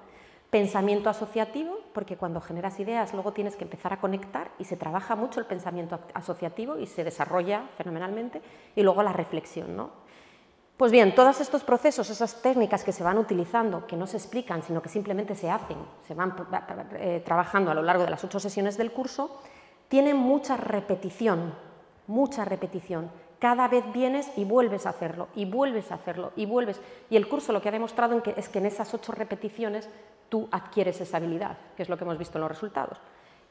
Pensamiento asociativo, porque cuando generas ideas luego tienes que empezar a conectar y se trabaja mucho el pensamiento asociativo y se desarrolla fenomenalmente, y luego la reflexión, ¿no? Pues bien, todos estos procesos, esas técnicas que se van utilizando, que no se explican, sino que simplemente se hacen, se van trabajando a lo largo de las 8 sesiones del curso, tienen mucha repetición, mucha repetición. Cada vez vienes y vuelves a hacerlo, y vuelves a hacerlo, y vuelves. Y el curso lo que ha demostrado es que en esas 8 repeticiones tú adquieres esa habilidad, que es lo que hemos visto en los resultados.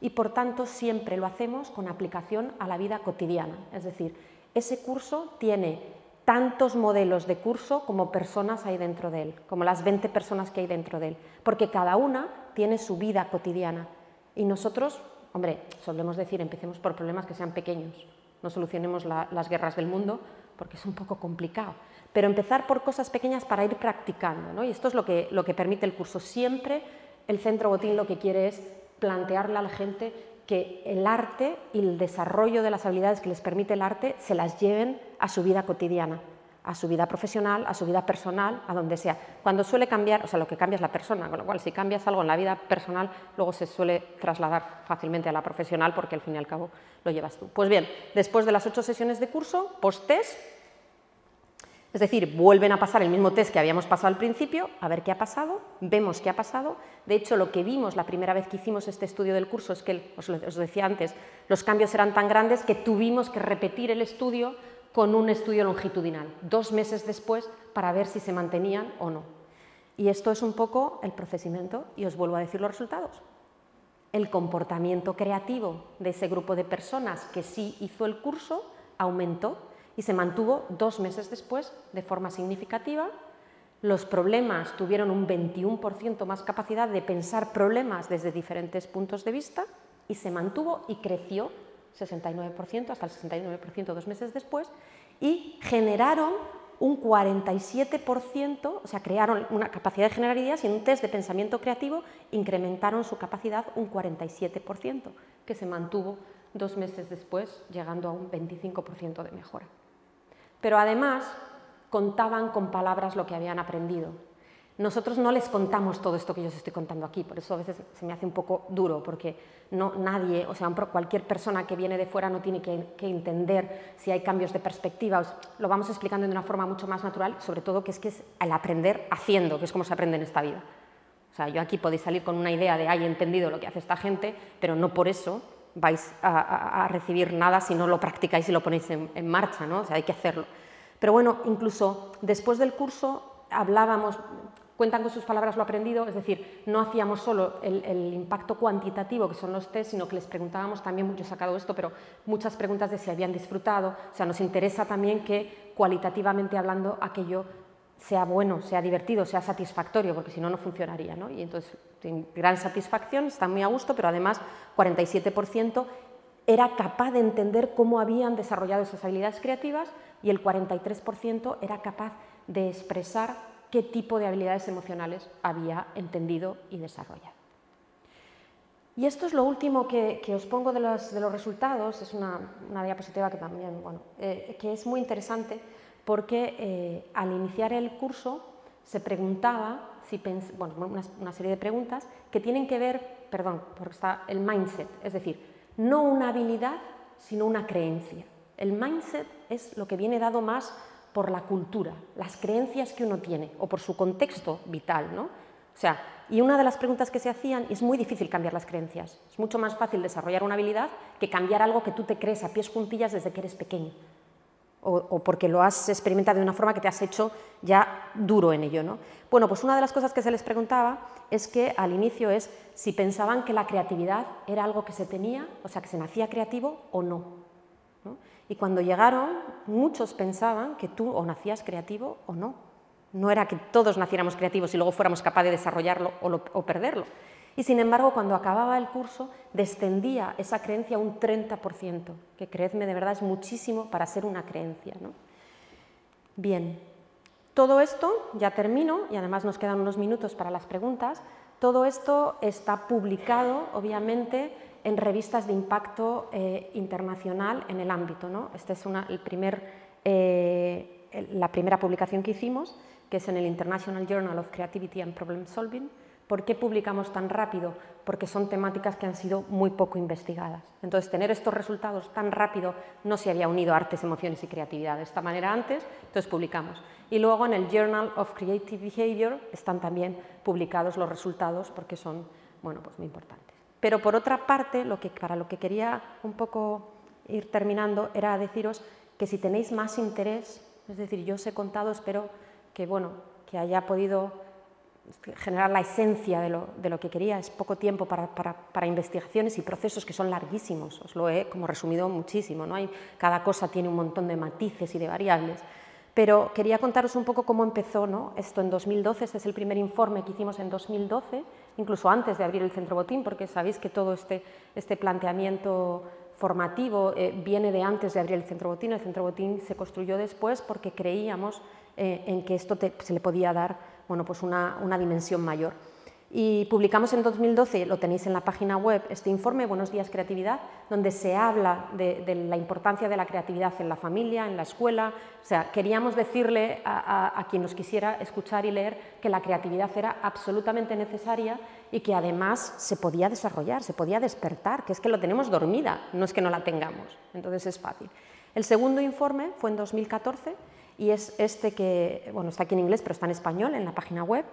Y por tanto siempre lo hacemos con aplicación a la vida cotidiana. Es decir, ese curso tiene tantos modelos de curso como personas hay dentro de él, como las 20 personas que hay dentro de él, porque cada una tiene su vida cotidiana. Y nosotros, hombre, solemos decir, empecemos por problemas que sean pequeños, no solucionemos las guerras del mundo, porque es un poco complicado, pero empezar por cosas pequeñas para ir practicando, ¿no? Y esto es lo que permite el curso. Siempre el Centro Botín lo que quiere es plantearle a la gente que el arte y el desarrollo de las habilidades que les permite el arte se las lleven a su vida cotidiana, a su vida profesional, a su vida personal, a donde sea. Cuando suele cambiar, o sea, lo que cambia es la persona, con lo cual si cambias algo en la vida personal, luego se suele trasladar fácilmente a la profesional porque al fin y al cabo lo llevas tú. Pues bien, después de las 8 sesiones de curso, post-test, es decir, vuelven a pasar el mismo test que habíamos pasado al principio, a ver qué ha pasado, vemos qué ha pasado. De hecho, lo que vimos la primera vez que hicimos este estudio del curso es que, os decía antes, los cambios eran tan grandes que tuvimos que repetir el estudio con un estudio longitudinal, 2 meses después, para ver si se mantenían o no. Y esto es un poco el procesamiento, y os vuelvo a decir los resultados. El comportamiento creativo de ese grupo de personas que sí hizo el curso aumentó y se mantuvo 2 meses después de forma significativa. Los problemas tuvieron un 21% más capacidad de pensar problemas desde diferentes puntos de vista y se mantuvo y creció 69%, hasta el 69% 2 meses después, y generaron un 47%, o sea, crearon una capacidad de generar ideas y en un test de pensamiento creativo incrementaron su capacidad un 47%, que se mantuvo 2 meses después llegando a un 25% de mejora. Pero además contaban con palabras lo que habían aprendido. Nosotros no les contamos todo esto que yo os estoy contando aquí, por eso a veces se me hace un poco duro, porque nadie, o sea, cualquier persona que viene de fuera no tiene que entender si hay cambios de perspectiva. Lo vamos explicando de una forma mucho más natural, sobre todo que es el aprender haciendo, que es como se aprende en esta vida. O sea, yo aquí podéis salir con una idea de he entendido lo que hace esta gente, pero no por eso vais a recibir nada si no lo practicáis y lo ponéis en marcha, ¿no? O sea, hay que hacerlo. Pero bueno, incluso después del curso hablábamos, cuentan con sus palabras lo aprendido, es decir, no hacíamos solo el impacto cuantitativo, que son los test, sino que les preguntábamos también, yo he sacado esto, pero muchas preguntas de si habían disfrutado. O sea, nos interesa también que cualitativamente hablando aquello sea bueno, sea divertido, sea satisfactorio, porque si no, no funcionaría, ¿no? Y entonces, tienen gran satisfacción, están muy a gusto, pero además 47% era capaz de entender cómo habían desarrollado esas habilidades creativas y el 43% era capaz de expresar qué tipo de habilidades emocionales había entendido y desarrollado. Y esto es lo último que os pongo de los resultados, es una diapositiva que también, bueno, que es muy interesante porque al iniciar el curso se preguntaba, una serie de preguntas que tienen que ver, porque está el mindset, es decir, no una habilidad, sino una creencia. El mindset es lo que viene dado más por la cultura, las creencias que uno tiene o por su contexto vital, ¿no? O sea, y una de las preguntas que se hacían, es muy difícil cambiar las creencias, es mucho más fácil desarrollar una habilidad que cambiar algo que tú te crees a pies juntillas desde que eres pequeño o porque lo has experimentado de una forma que te has hecho ya duro en ello, ¿no? Bueno, pues una de las cosas que se les preguntaba es que al inicio es si pensaban que la creatividad era algo que se tenía, o sea, que se nacía creativo o no, ¿no? Y cuando llegaron, muchos pensaban que tú o nacías creativo o no. No era que todos naciéramos creativos y luego fuéramos capaces de desarrollarlo o perderlo. Y sin embargo, cuando acababa el curso, descendía esa creencia un 30%, que creedme, de verdad es muchísimo para ser una creencia, ¿no? Bien, todo esto, ya termino, y además nos quedan unos minutos para las preguntas, todo esto está publicado, obviamente, en revistas de impacto internacional en el ámbito, ¿no? Esta es la primera publicación que hicimos, que es en el International Journal of Creativity and Problem Solving. ¿Por qué publicamos tan rápido? Porque son temáticas que han sido muy poco investigadas. Entonces, tener estos resultados tan rápido no se había unido a artes, emociones y creatividad de esta manera antes, entonces publicamos. Y luego en el Journal of Creative Behavior están también publicados los resultados porque son, bueno, pues muy importantes. Pero por otra parte, para lo que quería un poco ir terminando era deciros que si tenéis más interés, es decir, yo os he contado, espero que, bueno, que haya podido generar la esencia de lo que quería. Es poco tiempo para investigaciones y procesos que son larguísimos, os lo he como resumido muchísimo, ¿no? Cada cosa tiene un montón de matices y de variables, pero quería contaros un poco cómo empezó, ¿no? Esto en 2012, este es el primer informe que hicimos en 2012, incluso antes de abrir el Centro Botín, porque sabéis que todo este planteamiento formativo viene de antes de abrir el Centro Botín se construyó después porque creíamos en que esto se le podía dar, bueno, pues una dimensión mayor. Y publicamos en 2012, lo tenéis en la página web, este informe, Buenos días creatividad, donde se habla de la importancia de la creatividad en la familia, en la escuela. O sea, queríamos decirle a quien nos quisiera escuchar y leer que la creatividad era absolutamente necesaria y que además se podía desarrollar, se podía despertar, que es que lo tenemos dormida, no es que no la tengamos. Entonces es fácil. El segundo informe fue en 2014 y es este que, bueno, está aquí en inglés, pero está en español en la página web.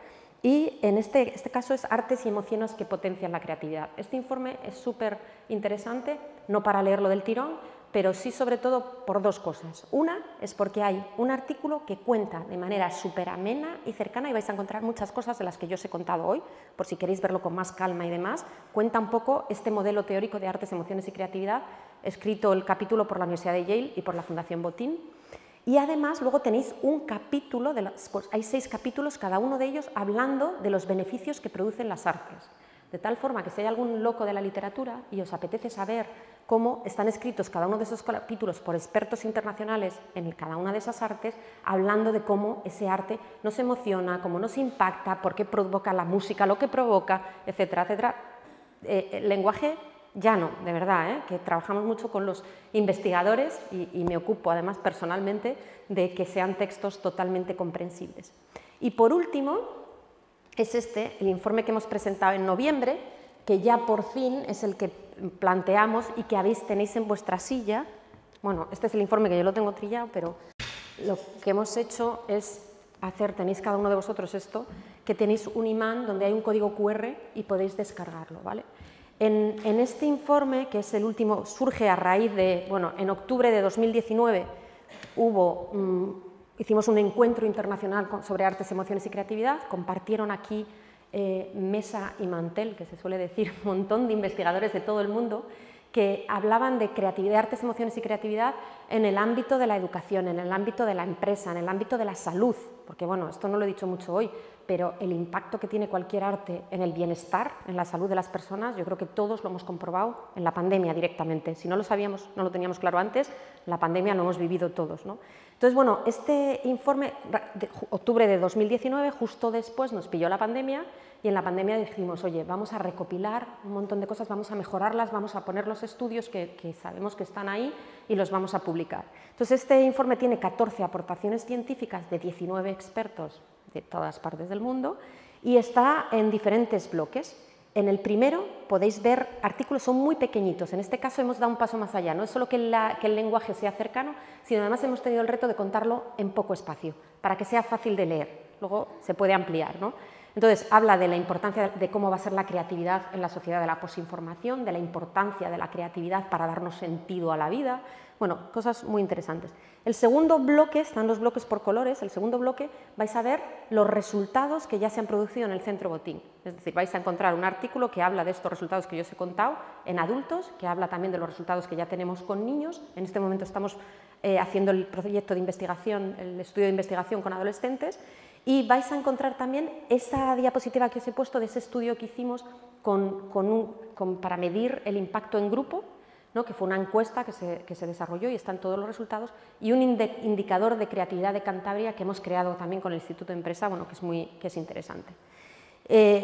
Y en este caso es artes y emociones que potencian la creatividad. Este informe es súper interesante, no para leerlo del tirón, pero sí sobre todo por dos cosas. Una es porque hay un artículo que cuenta de manera súper amena y cercana, y vais a encontrar muchas cosas de las que yo os he contado hoy, por si queréis verlo con más calma y demás. Cuenta un poco este modelo teórico de artes, emociones y creatividad, escrito el capítulo por la Universidad de Yale y por la Fundación Botín. Y además luego tenéis un capítulo, pues hay 6 capítulos, cada uno de ellos hablando de los beneficios que producen las artes. De tal forma que si hay algún loco de la literatura y os apetece saber cómo están escritos cada uno de esos capítulos por expertos internacionales en cada una de esas artes, hablando de cómo ese arte nos emociona, cómo nos impacta, por qué provoca la música, lo que provoca, etcétera, etcétera. El lenguaje Ya no, de verdad, que trabajamos mucho con los investigadores y me ocupo además personalmente de que sean textos totalmente comprensibles. Y por último, es el informe que hemos presentado en noviembre, que ya por fin es el que planteamos y que tenéis en vuestra silla. Bueno, este es el informe que yo lo tengo trillado, pero lo que hemos hecho es tenéis cada uno de vosotros esto, que tenéis un imán donde hay un código QR y podéis descargarlo, ¿vale? En este informe, que es el último, surge a raíz de, bueno, en octubre de 2019 hicimos un encuentro internacional sobre artes, emociones y creatividad, compartieron aquí mesa y mantel, que se suele decir, un montón de investigadores de todo el mundo, que hablaban de creatividad, artes, emociones y creatividad en el ámbito de la educación, en el ámbito de la empresa, en el ámbito de la salud, porque bueno, esto no lo he dicho mucho hoy, pero el impacto que tiene cualquier arte en el bienestar, en la salud de las personas, yo creo que todos lo hemos comprobado en la pandemia directamente. Si no lo sabíamos, no lo teníamos claro antes, la pandemia lo hemos vivido todos, ¿no? Entonces, bueno, este informe, de octubre de 2019, justo después nos pilló la pandemia y en la pandemia dijimos, oye, vamos a recopilar un montón de cosas, vamos a mejorarlas, vamos a poner los estudios que sabemos que están ahí y los vamos a publicar. Entonces, este informe tiene 14 aportaciones científicas de 19 expertos de todas partes del mundo y está en diferentes bloques. En el primero podéis ver artículos, son muy pequeñitos, en este caso hemos dado un paso más allá, no es solo que el lenguaje sea cercano, sino además hemos tenido el reto de contarlo en poco espacio, para que sea fácil de leer, luego se puede ampliar, ¿no? Entonces, habla de la importancia de cómo va a ser la creatividad en la sociedad de la posinformación, de la importancia de la creatividad para darnos sentido a la vida, bueno, cosas muy interesantes. El segundo bloque, están los bloques por colores, el segundo bloque vais a ver los resultados que ya se han producido en el Centro Botín. Es decir, vais a encontrar un artículo que habla de estos resultados que yo os he contado en adultos, que habla también de los resultados que ya tenemos con niños. En este momento estamos haciendo el proyecto de investigación, el estudio de investigación con adolescentes, y vais a encontrar también esa diapositiva que os he puesto de ese estudio que hicimos para medir el impacto en grupo, ¿no? Que fue una encuesta que se desarrolló y están todos los resultados, y un indicador de creatividad de Cantabria que hemos creado también con el Instituto de Empresa, bueno, que es interesante.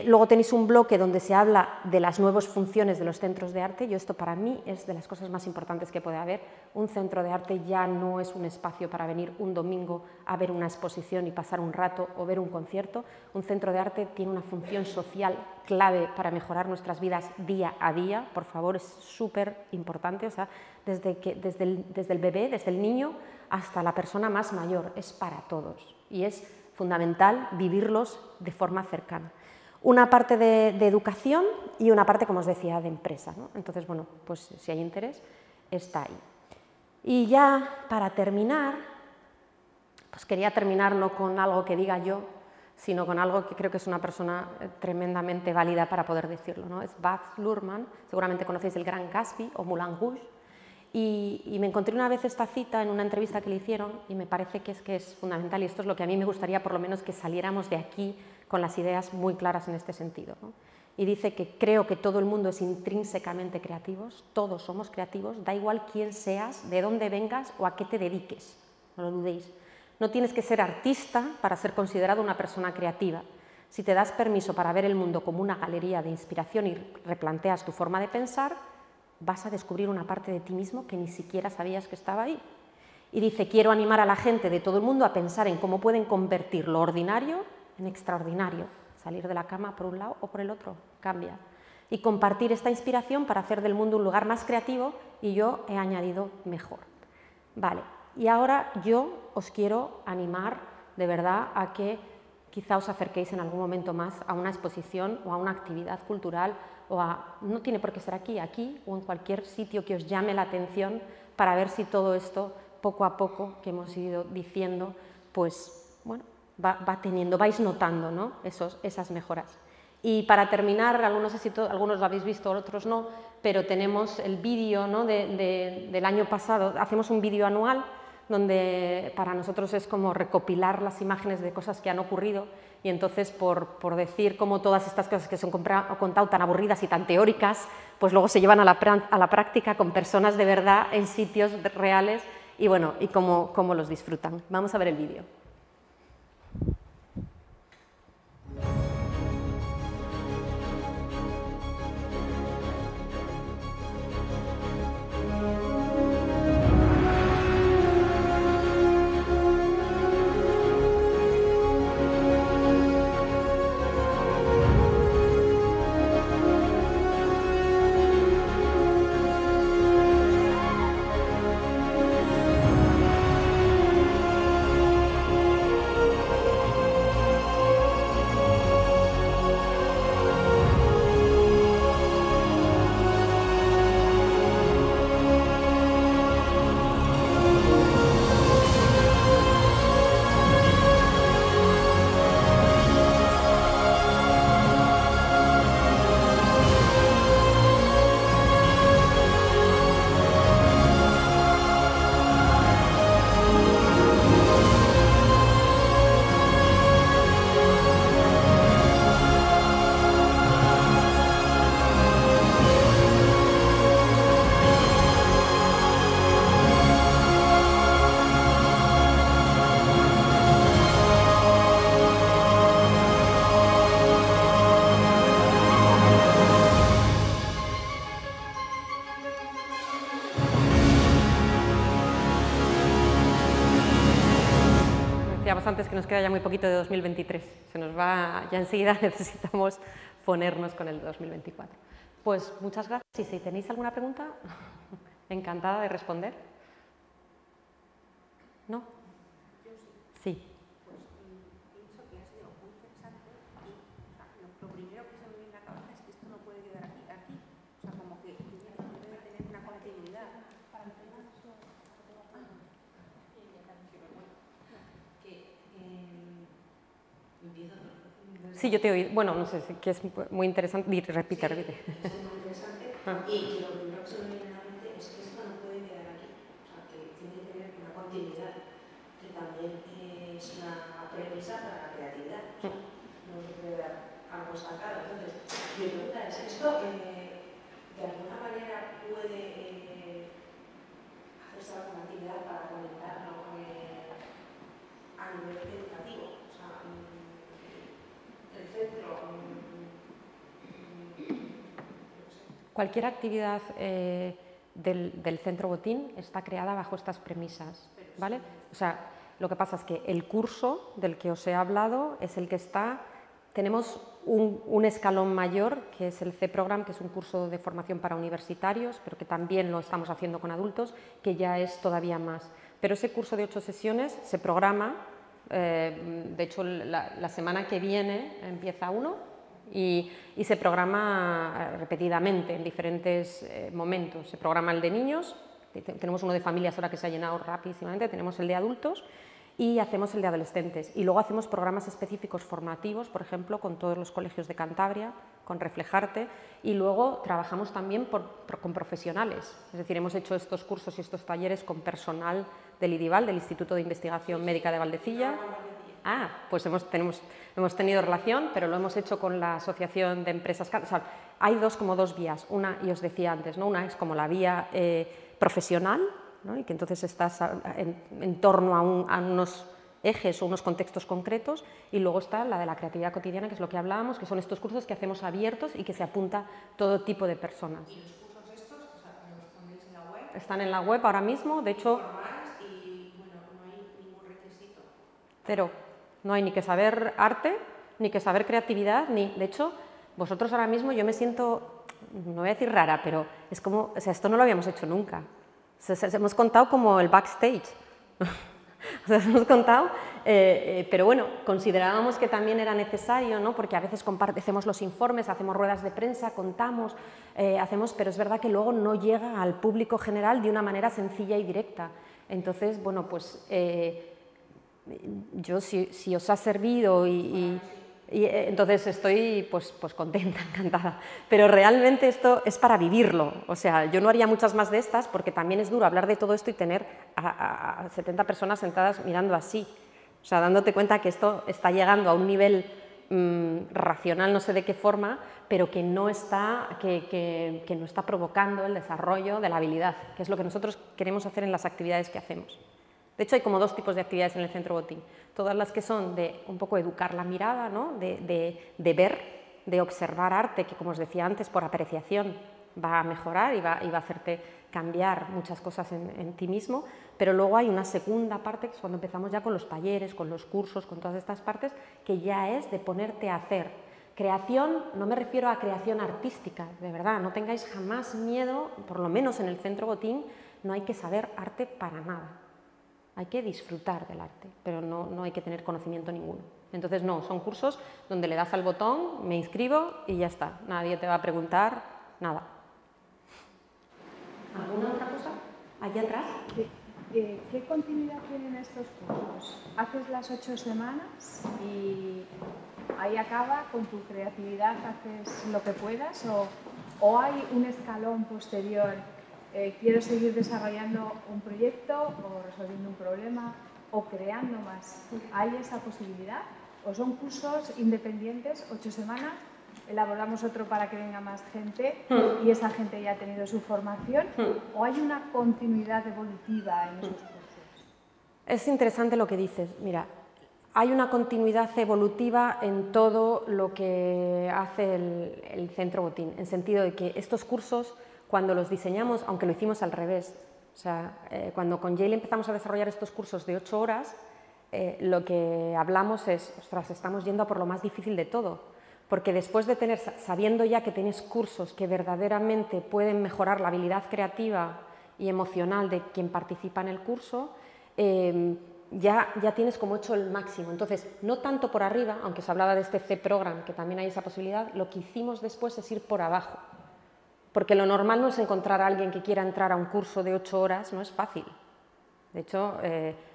Luego tenéis un bloque donde se habla de las nuevas funciones de los centros de arte. Esto para mí es de las cosas más importantes que puede haber. Un centro de arte ya no es un espacio para venir un domingo a ver una exposición y pasar un rato o ver un concierto. Un centro de arte tiene una función social clave para mejorar nuestras vidas día a día. Por favor, es súper importante, o sea, desde el bebé, desde el niño hasta la persona más mayor, es para todos y es fundamental vivirlos de forma cercana. Una parte de educación y una parte, como os decía, de empresa, ¿no? Entonces, bueno, pues si hay interés, está ahí. Y ya para terminar, pues quería terminar no con algo que diga yo, sino con algo que creo que es una persona tremendamente válida para poder decirlo, ¿no? Es Baz Luhrmann, seguramente conocéis El Gran Gatsby o Moulin Rouge, y me encontré una vez esta cita en una entrevista que le hicieron y me parece que es fundamental, y esto es lo que a mí me gustaría por lo menos que saliéramos de aquí con las ideas muy claras en este sentido, ¿no? Y dice que creo que todo el mundo es intrínsecamente creativos, todos somos creativos, da igual quién seas, de dónde vengas o a qué te dediques, no lo dudéis. No tienes que ser artista para ser considerado una persona creativa. Si te das permiso para ver el mundo como una galería de inspiración y replanteas tu forma de pensar, vas a descubrir una parte de ti mismo que ni siquiera sabías que estaba ahí. Y dice, quiero animar a la gente de todo el mundo a pensar en cómo pueden convertir lo ordinario en extraordinario. Salir de la cama por un lado o por el otro, cambia. Y compartir esta inspiración para hacer del mundo un lugar más creativo, y yo he añadido mejor. Vale, y ahora yo os quiero animar de verdad a que quizá os acerquéis en algún momento más a una exposición o a una actividad cultural, no tiene por qué ser aquí o en cualquier sitio que os llame la atención, para ver si todo esto, poco a poco, que hemos ido diciendo, pues bueno, vais notando, ¿no? esas mejoras. Y para terminar, no sé si algunos lo habéis visto, otros no, pero tenemos el vídeo, ¿no? del año pasado. Hacemos un vídeo anual donde para nosotros es como recopilar las imágenes de cosas que han ocurrido, y entonces por decir cómo todas estas cosas que se han contado tan aburridas y tan teóricas, pues luego se llevan a la práctica con personas de verdad en sitios reales, y bueno, y cómo los disfrutan. Vamos a ver el vídeo. antes, que nos queda ya muy poquito de 2023. Se nos va, ya enseguida necesitamos ponernos con el 2024. Pues muchas gracias y si tenéis alguna pregunta, encantada de responder. ¿No? Yo Sí. sí. Pues pienso que ha sido muy interesante y lo primero que se me viene a la cabeza es que esto no puede quedar aquí. O sea, como que debe tener una continuidad. Sí, yo te oí. Bueno, no sé, que es muy interesante. Repite. Es muy interesante y lo primero que se me viene a la mente es que esto no puede quedar aquí. O sea, que tiene que tener una continuidad, que también es una premisa para la creatividad. O sea, no se puede dar algo estancado. Entonces, mi pregunta es, ¿esto de alguna manera puede hacerse alguna actividad para fomentarlo a nivel educativo? O sea, el centro... Cualquier actividad del Centro Botín está creada bajo estas premisas, ¿vale? O sea, lo que pasa es que el curso del que os he hablado es el que está... Tenemos un escalón mayor, que es el C-Program, que es un curso de formación para universitarios, pero que también lo estamos haciendo con adultos, que ya es todavía más. Pero ese curso de 8 sesiones se programa, de hecho la semana que viene empieza uno, y se programa repetidamente en diferentes momentos. Se programa el de niños, tenemos uno de familias ahora que se ha llenado rapidísimamente, tenemos el de adultos y hacemos el de adolescentes. Y luego hacemos programas específicos formativos, por ejemplo, con todos los colegios de Cantabria, con Reflejarte, y luego trabajamos también con profesionales. Es decir, hemos hecho estos cursos y estos talleres con personal del IDIVAL, del Instituto de Investigación Médica de Valdecilla. Pues hemos tenido relación, pero lo hemos hecho con la Asociación de Empresas. O sea, hay como dos vías. Una, y os decía antes, ¿no? Una es como la vía profesional, ¿no? Y que entonces estás en torno a unos ejes o unos contextos concretos, y luego está la de la creatividad cotidiana, que es lo que hablábamos, que son estos cursos que hacemos abiertos y que se apunta todo tipo de personas. ¿Y los cursos estos, o sea, los ponéis en la web? Están en la web ahora mismo, de hecho... Y bueno, no hay ningún requisito. Cero. No hay ni que saber arte, ni que saber creatividad, ni... De hecho, vosotros ahora mismo yo me siento, no voy a decir rara, pero es como... O sea, esto no lo habíamos hecho nunca. O sea, hemos contado como el backstage. O sea, hemos contado, pero bueno, considerábamos que también era necesario, ¿no? Porque a veces hacemos los informes, hacemos ruedas de prensa, contamos, pero es verdad que luego no llega al público general de una manera sencilla y directa. Entonces, bueno, pues yo si os ha servido entonces estoy pues contenta, encantada, pero realmente esto es para vivirlo. O sea, yo no haría muchas más de estas porque también es duro hablar de todo esto y tener a 70 personas sentadas mirando así, o sea, dándote cuenta que esto está llegando a un nivel racional, no sé de qué forma, pero que no está provocando el desarrollo de la habilidad, que es lo que nosotros queremos hacer en las actividades que hacemos. De hecho, hay como dos tipos de actividades en el Centro Botín. Todas las que son de un poco educar la mirada, ¿no? de ver, de observar arte, que como os decía antes, por apreciación va a mejorar y va a hacerte cambiar muchas cosas en ti mismo. Pero luego hay una segunda parte, que es cuando empezamos ya con los talleres, con los cursos, con todas estas partes, que ya es de ponerte a hacer. Creación, no me refiero a creación artística, de verdad, no tengáis jamás miedo, por lo menos en el Centro Botín, no hay que saber arte para nada. Hay que disfrutar del arte, pero no hay que tener conocimiento ninguno. Entonces, no, son cursos donde le das al botón, me inscribo y ya está. Nadie te va a preguntar nada. ¿Alguna otra cosa? ¿Allí atrás? ¿Qué continuidad tienen estos cursos? Haces las 8 semanas y ahí acaba, con tu creatividad haces lo que puedas, o hay un escalón posterior. Quiero seguir desarrollando un proyecto o resolviendo un problema o creando más. ¿Hay esa posibilidad? ¿O son cursos independientes, 8 semanas? Elaboramos otro para que venga más gente y esa gente ya ha tenido su formación. ¿O hay una continuidad evolutiva en esos cursos? Es interesante lo que dices. Mira, hay una continuidad evolutiva en todo lo que hace el Centro Botín, en sentido de que estos cursos, cuando los diseñamos, aunque lo hicimos al revés, o sea, cuando con Yale empezamos a desarrollar estos cursos de 8 horas, lo que hablamos es, ostras, estamos yendo a por lo más difícil de todo, porque después de tener, sabiendo ya que tienes cursos que verdaderamente pueden mejorar la habilidad creativa y emocional de quien participa en el curso, ya tienes como hecho el máximo. Entonces, no tanto por arriba, aunque se hablaba de este C-Program, que también hay esa posibilidad, lo que hicimos después es ir por abajo, porque lo normal no es encontrar a alguien que quiera entrar a un curso de 8 horas, no es fácil. De hecho,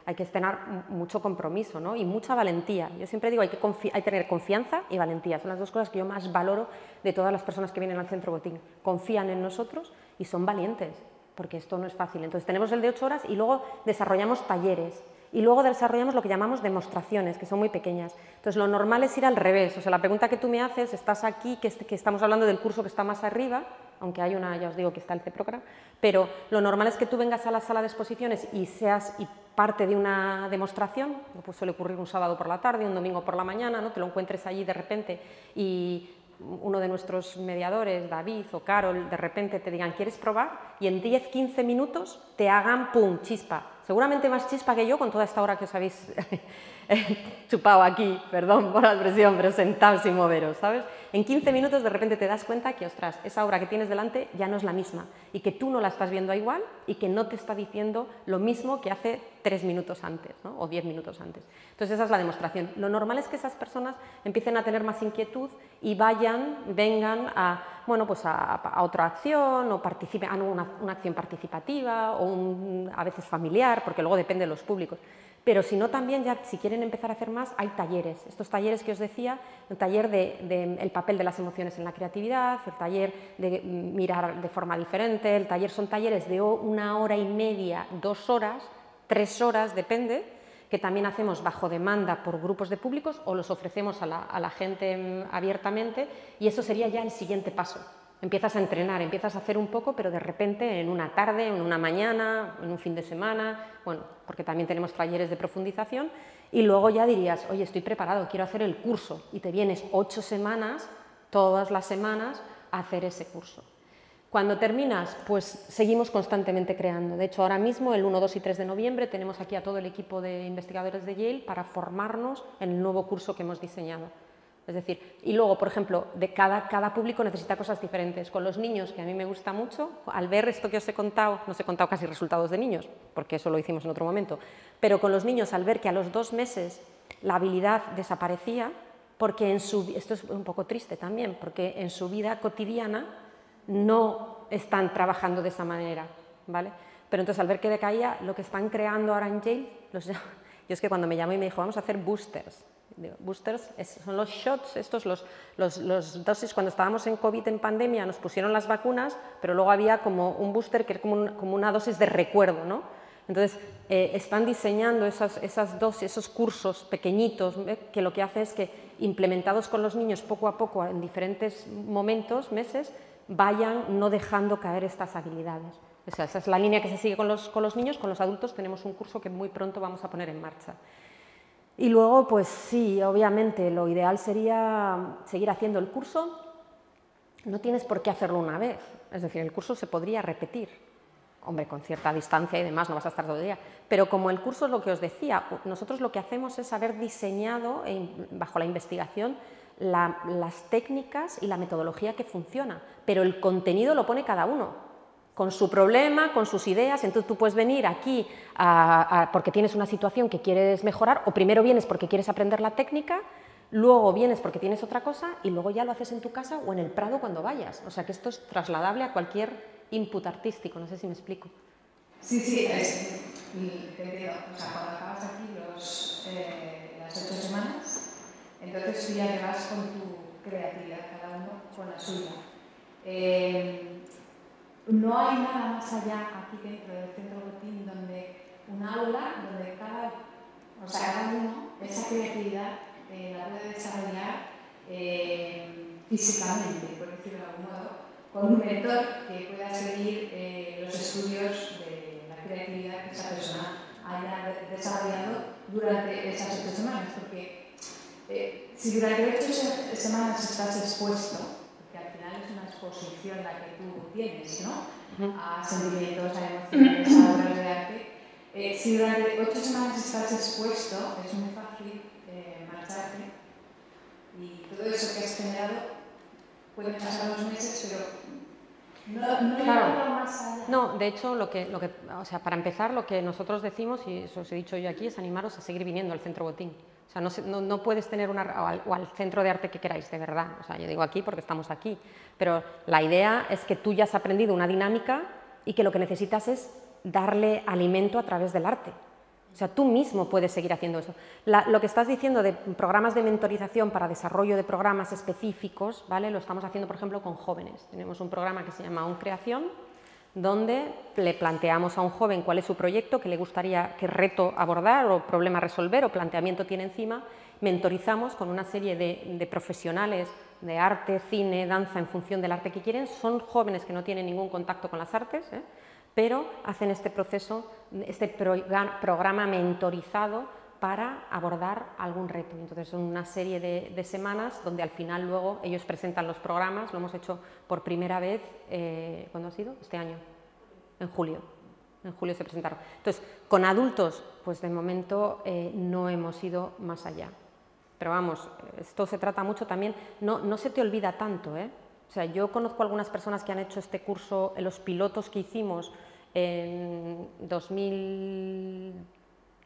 hay que tener mucho compromiso, ¿no? Y mucha valentía. Yo siempre digo, hay que tener confianza y valentía. Son las dos cosas que yo más valoro de todas las personas que vienen al Centro Botín. Confían en nosotros y son valientes, porque esto no es fácil. Entonces, tenemos el de 8 horas y luego desarrollamos talleres. Y luego desarrollamos lo que llamamos demostraciones, que son muy pequeñas. Entonces, lo normal es ir al revés. O sea, la pregunta que tú me haces, estás aquí, que estamos hablando del curso que está más arriba, aunque hay una, ya os digo, que está el C-Program, pero lo normal es que tú vengas a la sala de exposiciones y seas parte de una demostración, pues suele ocurrir un sábado por la tarde, un domingo por la mañana, ¿no? Te lo encuentres allí de repente y uno de nuestros mediadores, David o Carol, de repente te digan, ¿quieres probar? Y en 10-15 minutos te hagan, ¡pum!, chispa. Seguramente más chispa que yo con toda esta hora que os habéis chupado aquí, perdón por la expresión, pero sentados sin moveros, ¿sabes? En 15 minutos de repente te das cuenta que, ostras, esa obra que tienes delante ya no es la misma y que tú no la estás viendo igual y que no te está diciendo lo mismo que hace 3 minutos antes, ¿no? O 10 minutos antes. Entonces esa es la demostración. Lo normal es que esas personas empiecen a tener más inquietud y vengan a, bueno, pues a otra acción o participen en una acción participativa o a veces familiar, porque luego depende de los públicos. Pero si no, también ya si quieren empezar a hacer más, hay talleres. Estos talleres que os decía, el taller el papel de las emociones en la creatividad, el taller de mirar de forma diferente, son talleres de 1 hora y media, 2 horas, 3 horas, depende, que también hacemos bajo demanda por grupos de públicos o los ofrecemos a la gente abiertamente, y eso sería ya el siguiente paso. Empiezas a entrenar, empiezas a hacer un poco, pero de repente en una tarde, en una mañana, en un fin de semana, bueno, porque también tenemos talleres de profundización, y luego ya dirías, oye, estoy preparado, quiero hacer el curso, y te vienes 8 semanas, todas las semanas, a hacer ese curso. Cuando terminas, pues seguimos constantemente creando. De hecho, ahora mismo, el 1, 2 y 3 de noviembre, tenemos aquí a todo el equipo de investigadores de Yale para formarnos en el nuevo curso que hemos diseñado. Es decir, y luego, por ejemplo, de cada público necesita cosas diferentes. Con los niños, que a mí me gusta mucho, al ver esto que os he contado, no os he contado casi resultados de niños, porque eso lo hicimos en otro momento, pero con los niños, al ver que a los 2 meses la habilidad desaparecía, porque esto es un poco triste también, porque en su vida cotidiana no están trabajando de esa manera, ¿vale? Pero entonces, al ver que decaía, lo que están creando ahora en Yale, yo es que cuando me llamó y me dijo, vamos a hacer boosters. Boosters son los shots, estos, los dosis. Cuando estábamos en COVID, en pandemia, nos pusieron las vacunas, pero luego había como un booster que es como una dosis de recuerdo, ¿no? Entonces, están diseñando esas dosis, esos cursos pequeñitos, que lo que hace es que, implementados con los niños poco a poco, en diferentes momentos, meses, vayan no dejando caer estas habilidades. O sea, esa es la línea que se sigue con los niños. Con los adultos tenemos un curso que muy pronto vamos a poner en marcha. Y luego, pues sí, obviamente, lo ideal sería seguir haciendo el curso. No tienes por qué hacerlo una vez, es decir, el curso se podría repetir. Hombre, con cierta distancia y demás, no vas a estar todo el día. Pero como el curso es lo que os decía, nosotros lo que hacemos es haber diseñado, bajo la investigación, las técnicas y la metodología que funciona, pero el contenido lo pone cada uno, con su problema, con sus ideas. Entonces tú puedes venir aquí porque tienes una situación que quieres mejorar, o primero vienes porque quieres aprender la técnica, luego vienes porque tienes otra cosa y luego ya lo haces en tu casa o en el Prado cuando vayas. O sea que esto es trasladable a cualquier input artístico, no sé si me explico. Sí, te entiendo. O sea, cuando acabas aquí las 8 semanas, entonces tú ya te vas con tu creatividad, cada uno con la suya. No hay nada más allá aquí dentro del Centro Botín donde un aula donde cada uno esa creatividad la puede desarrollar físicamente, por decirlo de algún modo, con un mentor que pueda seguir los estudios de la creatividad que esa persona haya desarrollado durante esas 8 semanas, porque si durante 8 semanas estás expuesto, porque al final es una exposición la que tú tienes, ¿no? A sentimientos, a emociones, a obras de arte, Si durante 8 semanas estás expuesto, es muy fácil marcharte y todo eso que has generado pueden pasar 2 meses, pero no llevarlo más allá. No, de hecho, o sea, para empezar, lo que nosotros decimos, y eso os he dicho yo aquí, es animaros a seguir viniendo al Centro Botín. O sea, no puedes tener o al centro de arte que queráis, de verdad. O sea, yo digo aquí porque estamos aquí, pero la idea es que tú ya has aprendido una dinámica y que lo que necesitas es darle alimento a través del arte. O sea, tú mismo puedes seguir haciendo eso. Lo que estás diciendo de programas de mentorización para desarrollo de programas específicos, ¿vale? Lo estamos haciendo, por ejemplo, con jóvenes. Tenemos un programa que se llama Un Creación, donde le planteamos a un joven cuál es su proyecto, qué le gustaría, qué reto abordar o problema resolver o planteamiento tiene encima. Mentorizamos con una serie de profesionales de arte, cine, danza, en función del arte que quieren. Son jóvenes que no tienen ningún contacto con las artes, pero hacen este proceso, este programa mentorizado para abordar algún reto. Entonces son una serie de semanas donde al final luego ellos presentan los programas. Lo hemos hecho por primera vez, ¿cuándo ha sido? Este año, en julio. En julio se presentaron. Entonces, con adultos, pues de momento no hemos ido más allá. Pero vamos, esto se trata mucho también, no se te olvida tanto, ¿eh? O sea, yo conozco algunas personas que han hecho este curso, los pilotos que hicimos en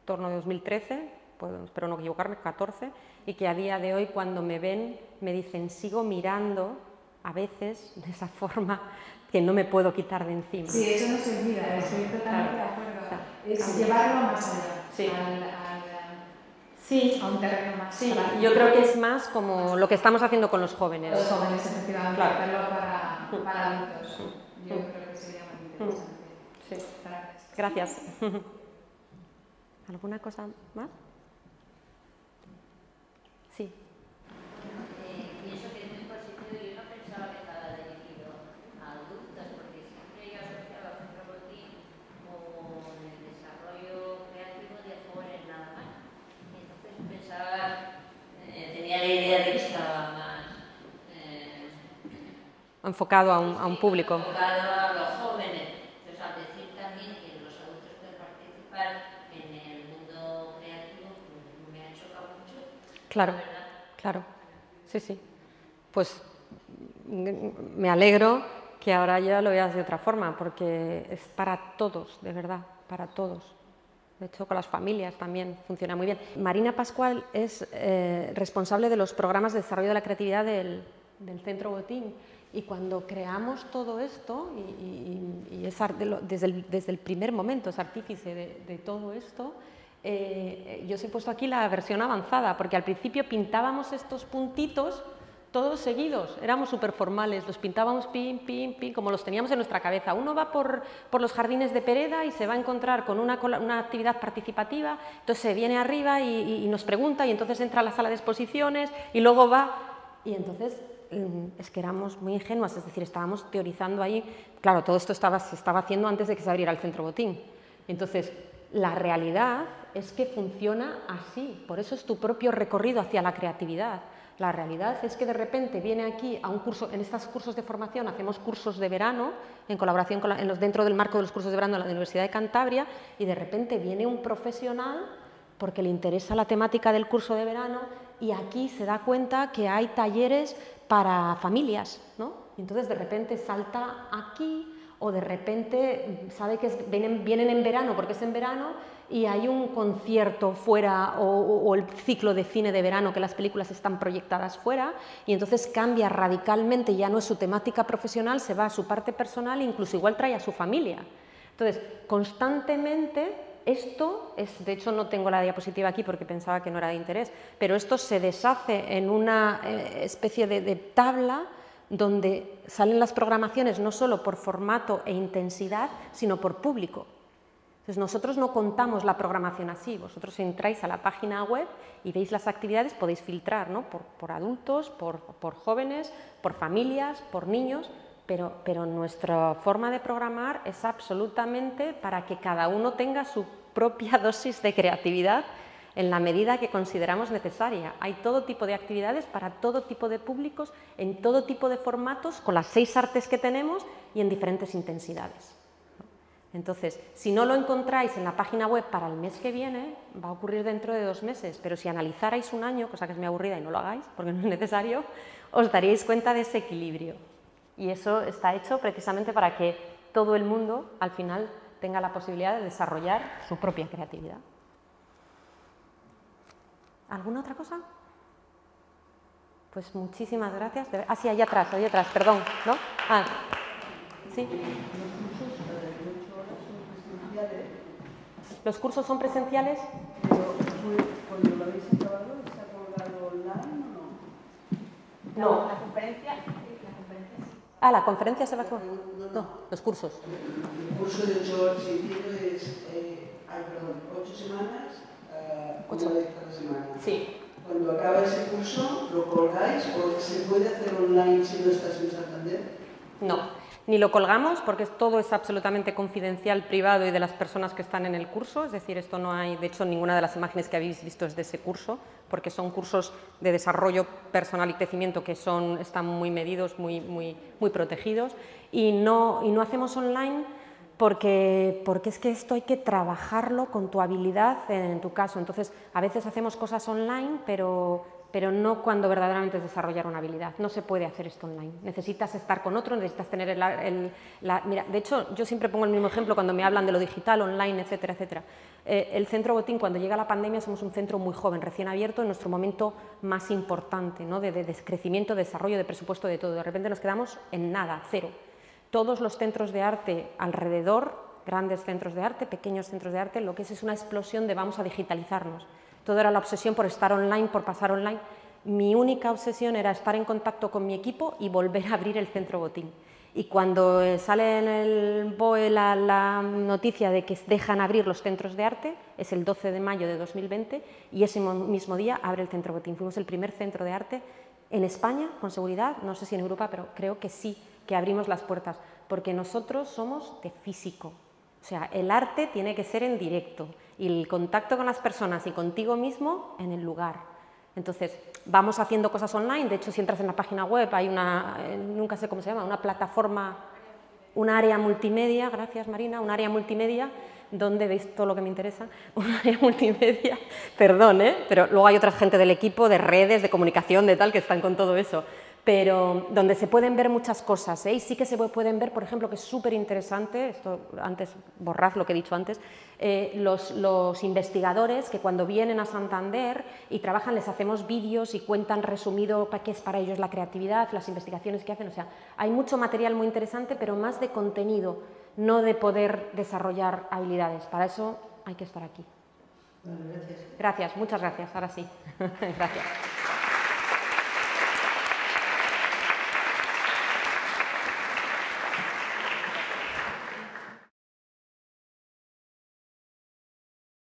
torno de 2013, pues, espero no equivocarme, 14, y que a día de hoy cuando me ven me dicen, sigo mirando a veces de esa forma que no me puedo quitar de encima. Sí, eso no se olvida, estoy totalmente de acuerdo. Es llevarlo más allá, sí. A un terreno más. Sí, yo creo que es más como lo que estamos haciendo con los jóvenes. Los jóvenes, efectivamente, claro. Hacerlo para adultos. Yo creo que sería muy interesante. Sí. Gracias. ¿Alguna cosa más? Sí. Pienso que es muy positivo. Yo no pensaba que estaba dirigido a adultos, porque siempre yo asociaba el Centro Botín con el desarrollo creativo de jóvenes nada más. Entonces pensaba, tenía la idea de que estaba más enfocado a un público. Enfocado a los jóvenes. Entonces, al decir también que los adultos pueden participar en el mundo creativo, pues me ha chocado mucho. Claro, claro. Sí, sí. Pues me alegro que ahora ya lo veas de otra forma, porque es para todos, de verdad, para todos. De hecho, con las familias también funciona muy bien. Marina Pascual es responsable de los programas de desarrollo de la creatividad del Centro Botín. Y cuando creamos todo esto, y es desde el primer momento es artífice de todo esto, yo os he puesto aquí la versión avanzada, porque al principio pintábamos estos puntitos todos seguidos, éramos súper formales, los pintábamos pin, pin, pin, como los teníamos en nuestra cabeza. Uno va por los jardines de Pereda y se va a encontrar con una actividad participativa, entonces se viene arriba y nos pregunta, y entonces entra a la sala de exposiciones y luego va, y entonces es que éramos muy ingenuas, es decir, estábamos teorizando ahí. Claro, todo esto se estaba haciendo antes de que se abriera el Centro Botín. Entonces, la realidad es que funciona así, por eso es tu propio recorrido hacia la creatividad. La realidad es que de repente viene aquí a un curso, en estos cursos de formación hacemos cursos de verano, en colaboración con dentro del marco de los cursos de verano de la Universidad de Cantabria, y de repente viene un profesional porque le interesa la temática del curso de verano, y aquí se da cuenta que hay talleres para familias, ¿no? Y entonces de repente salta aquí, o de repente sabe que vienen en verano porque es en verano y hay un concierto fuera, o el ciclo de cine de verano, que las películas están proyectadas fuera, y entonces cambia radicalmente, ya no es su temática profesional, se va a su parte personal e incluso igual trae a su familia. Entonces, constantemente esto es, de hecho no tengo la diapositiva aquí porque pensaba que no era de interés, pero esto se deshace en una especie de tabla donde salen las programaciones no solo por formato e intensidad, sino por público. Entonces, nosotros no contamos la programación así, vosotros entráis a la página web y veis las actividades, podéis filtrar, ¿no? por adultos, por jóvenes, por familias, por niños, pero nuestra forma de programar es absolutamente para que cada uno tenga su propia dosis de creatividad en la medida que consideramos necesaria. Hay todo tipo de actividades para todo tipo de públicos, en todo tipo de formatos, con las 6 artes que tenemos y en diferentes intensidades. Entonces, si no lo encontráis en la página web para el mes que viene, va a ocurrir dentro de 2 meses, pero si analizarais un año, cosa que es muy aburrida y no lo hagáis porque no es necesario, os daríais cuenta de ese equilibrio. Y eso está hecho precisamente para que todo el mundo, al final, tenga la posibilidad de desarrollar su propia creatividad. ¿Alguna otra cosa? Pues muchísimas gracias. Ah, sí, allá atrás, perdón, ¿no? Ah, sí. ¿Los cursos son presenciales? Pero cuando lo habéis acabado, ¿se ha colgado online o no? No. La conferencia. Ah, la conferencia se va a colgar. No, los cursos. El curso de 8 horas y pico es, 8 semanas, una vez cada semana. Sí. Cuando acaba ese curso, ¿lo colgáis o se puede hacer online si no estás en Santander? No, ni lo colgamos porque todo es absolutamente confidencial, privado y de las personas que están en el curso, es decir, esto no hay, de hecho, ninguna de las imágenes que habéis visto es de ese curso, porque son cursos de desarrollo personal y crecimiento que están muy medidos, muy protegidos, y no hacemos online porque es que esto hay que trabajarlo con tu habilidad en tu caso. Entonces, a veces hacemos cosas online, pero no cuando verdaderamente es desarrollar una habilidad. No se puede hacer esto online. Necesitas estar con otro, necesitas tener mira, de hecho, yo siempre pongo el mismo ejemplo cuando me hablan de lo digital, online, etcétera, etcétera. El Centro Botín, cuando llega la pandemia, somos un centro muy joven, recién abierto, en nuestro momento más importante, ¿no? de crecimiento, desarrollo, de presupuesto, de todo. De repente nos quedamos en nada, cero. Todos los centros de arte alrededor, grandes centros de arte, pequeños centros de arte, lo que es una explosión de vamos a digitalizarnos. Todo era la obsesión por estar online, por pasar online. Mi única obsesión era estar en contacto con mi equipo y volver a abrir el Centro Botín. Y cuando sale en el BOE la noticia de que dejan abrir los centros de arte, es el 12 de mayo de 2020, y ese mismo día abre el Centro Botín. Fuimos el primer centro de arte en España, con seguridad, no sé si en Europa, pero creo que sí, que abrimos las puertas, porque nosotros somos de físico. O sea, el arte tiene que ser en directo y el contacto con las personas y contigo mismo en el lugar. Entonces, vamos haciendo cosas online. De hecho, si entras en la página web hay nunca sé cómo se llama, una plataforma, un área multimedia, gracias Marina, un área multimedia donde veis todo lo que me interesa, un área multimedia, perdón, pero luego hay otra gente del equipo, de redes, de comunicación, de tal, que están con todo eso. Pero donde se pueden ver muchas cosas, y sí que se pueden ver, por ejemplo, que es súper interesante, esto antes, borrad lo que he dicho antes, los investigadores que cuando vienen a Santander y trabajan les hacemos vídeos y cuentan resumido qué es para ellos la creatividad, las investigaciones que hacen, o sea, hay mucho material muy interesante, pero más de contenido, no de poder desarrollar habilidades, para eso hay que estar aquí. Bueno, gracias. Gracias, muchas gracias, ahora sí, gracias.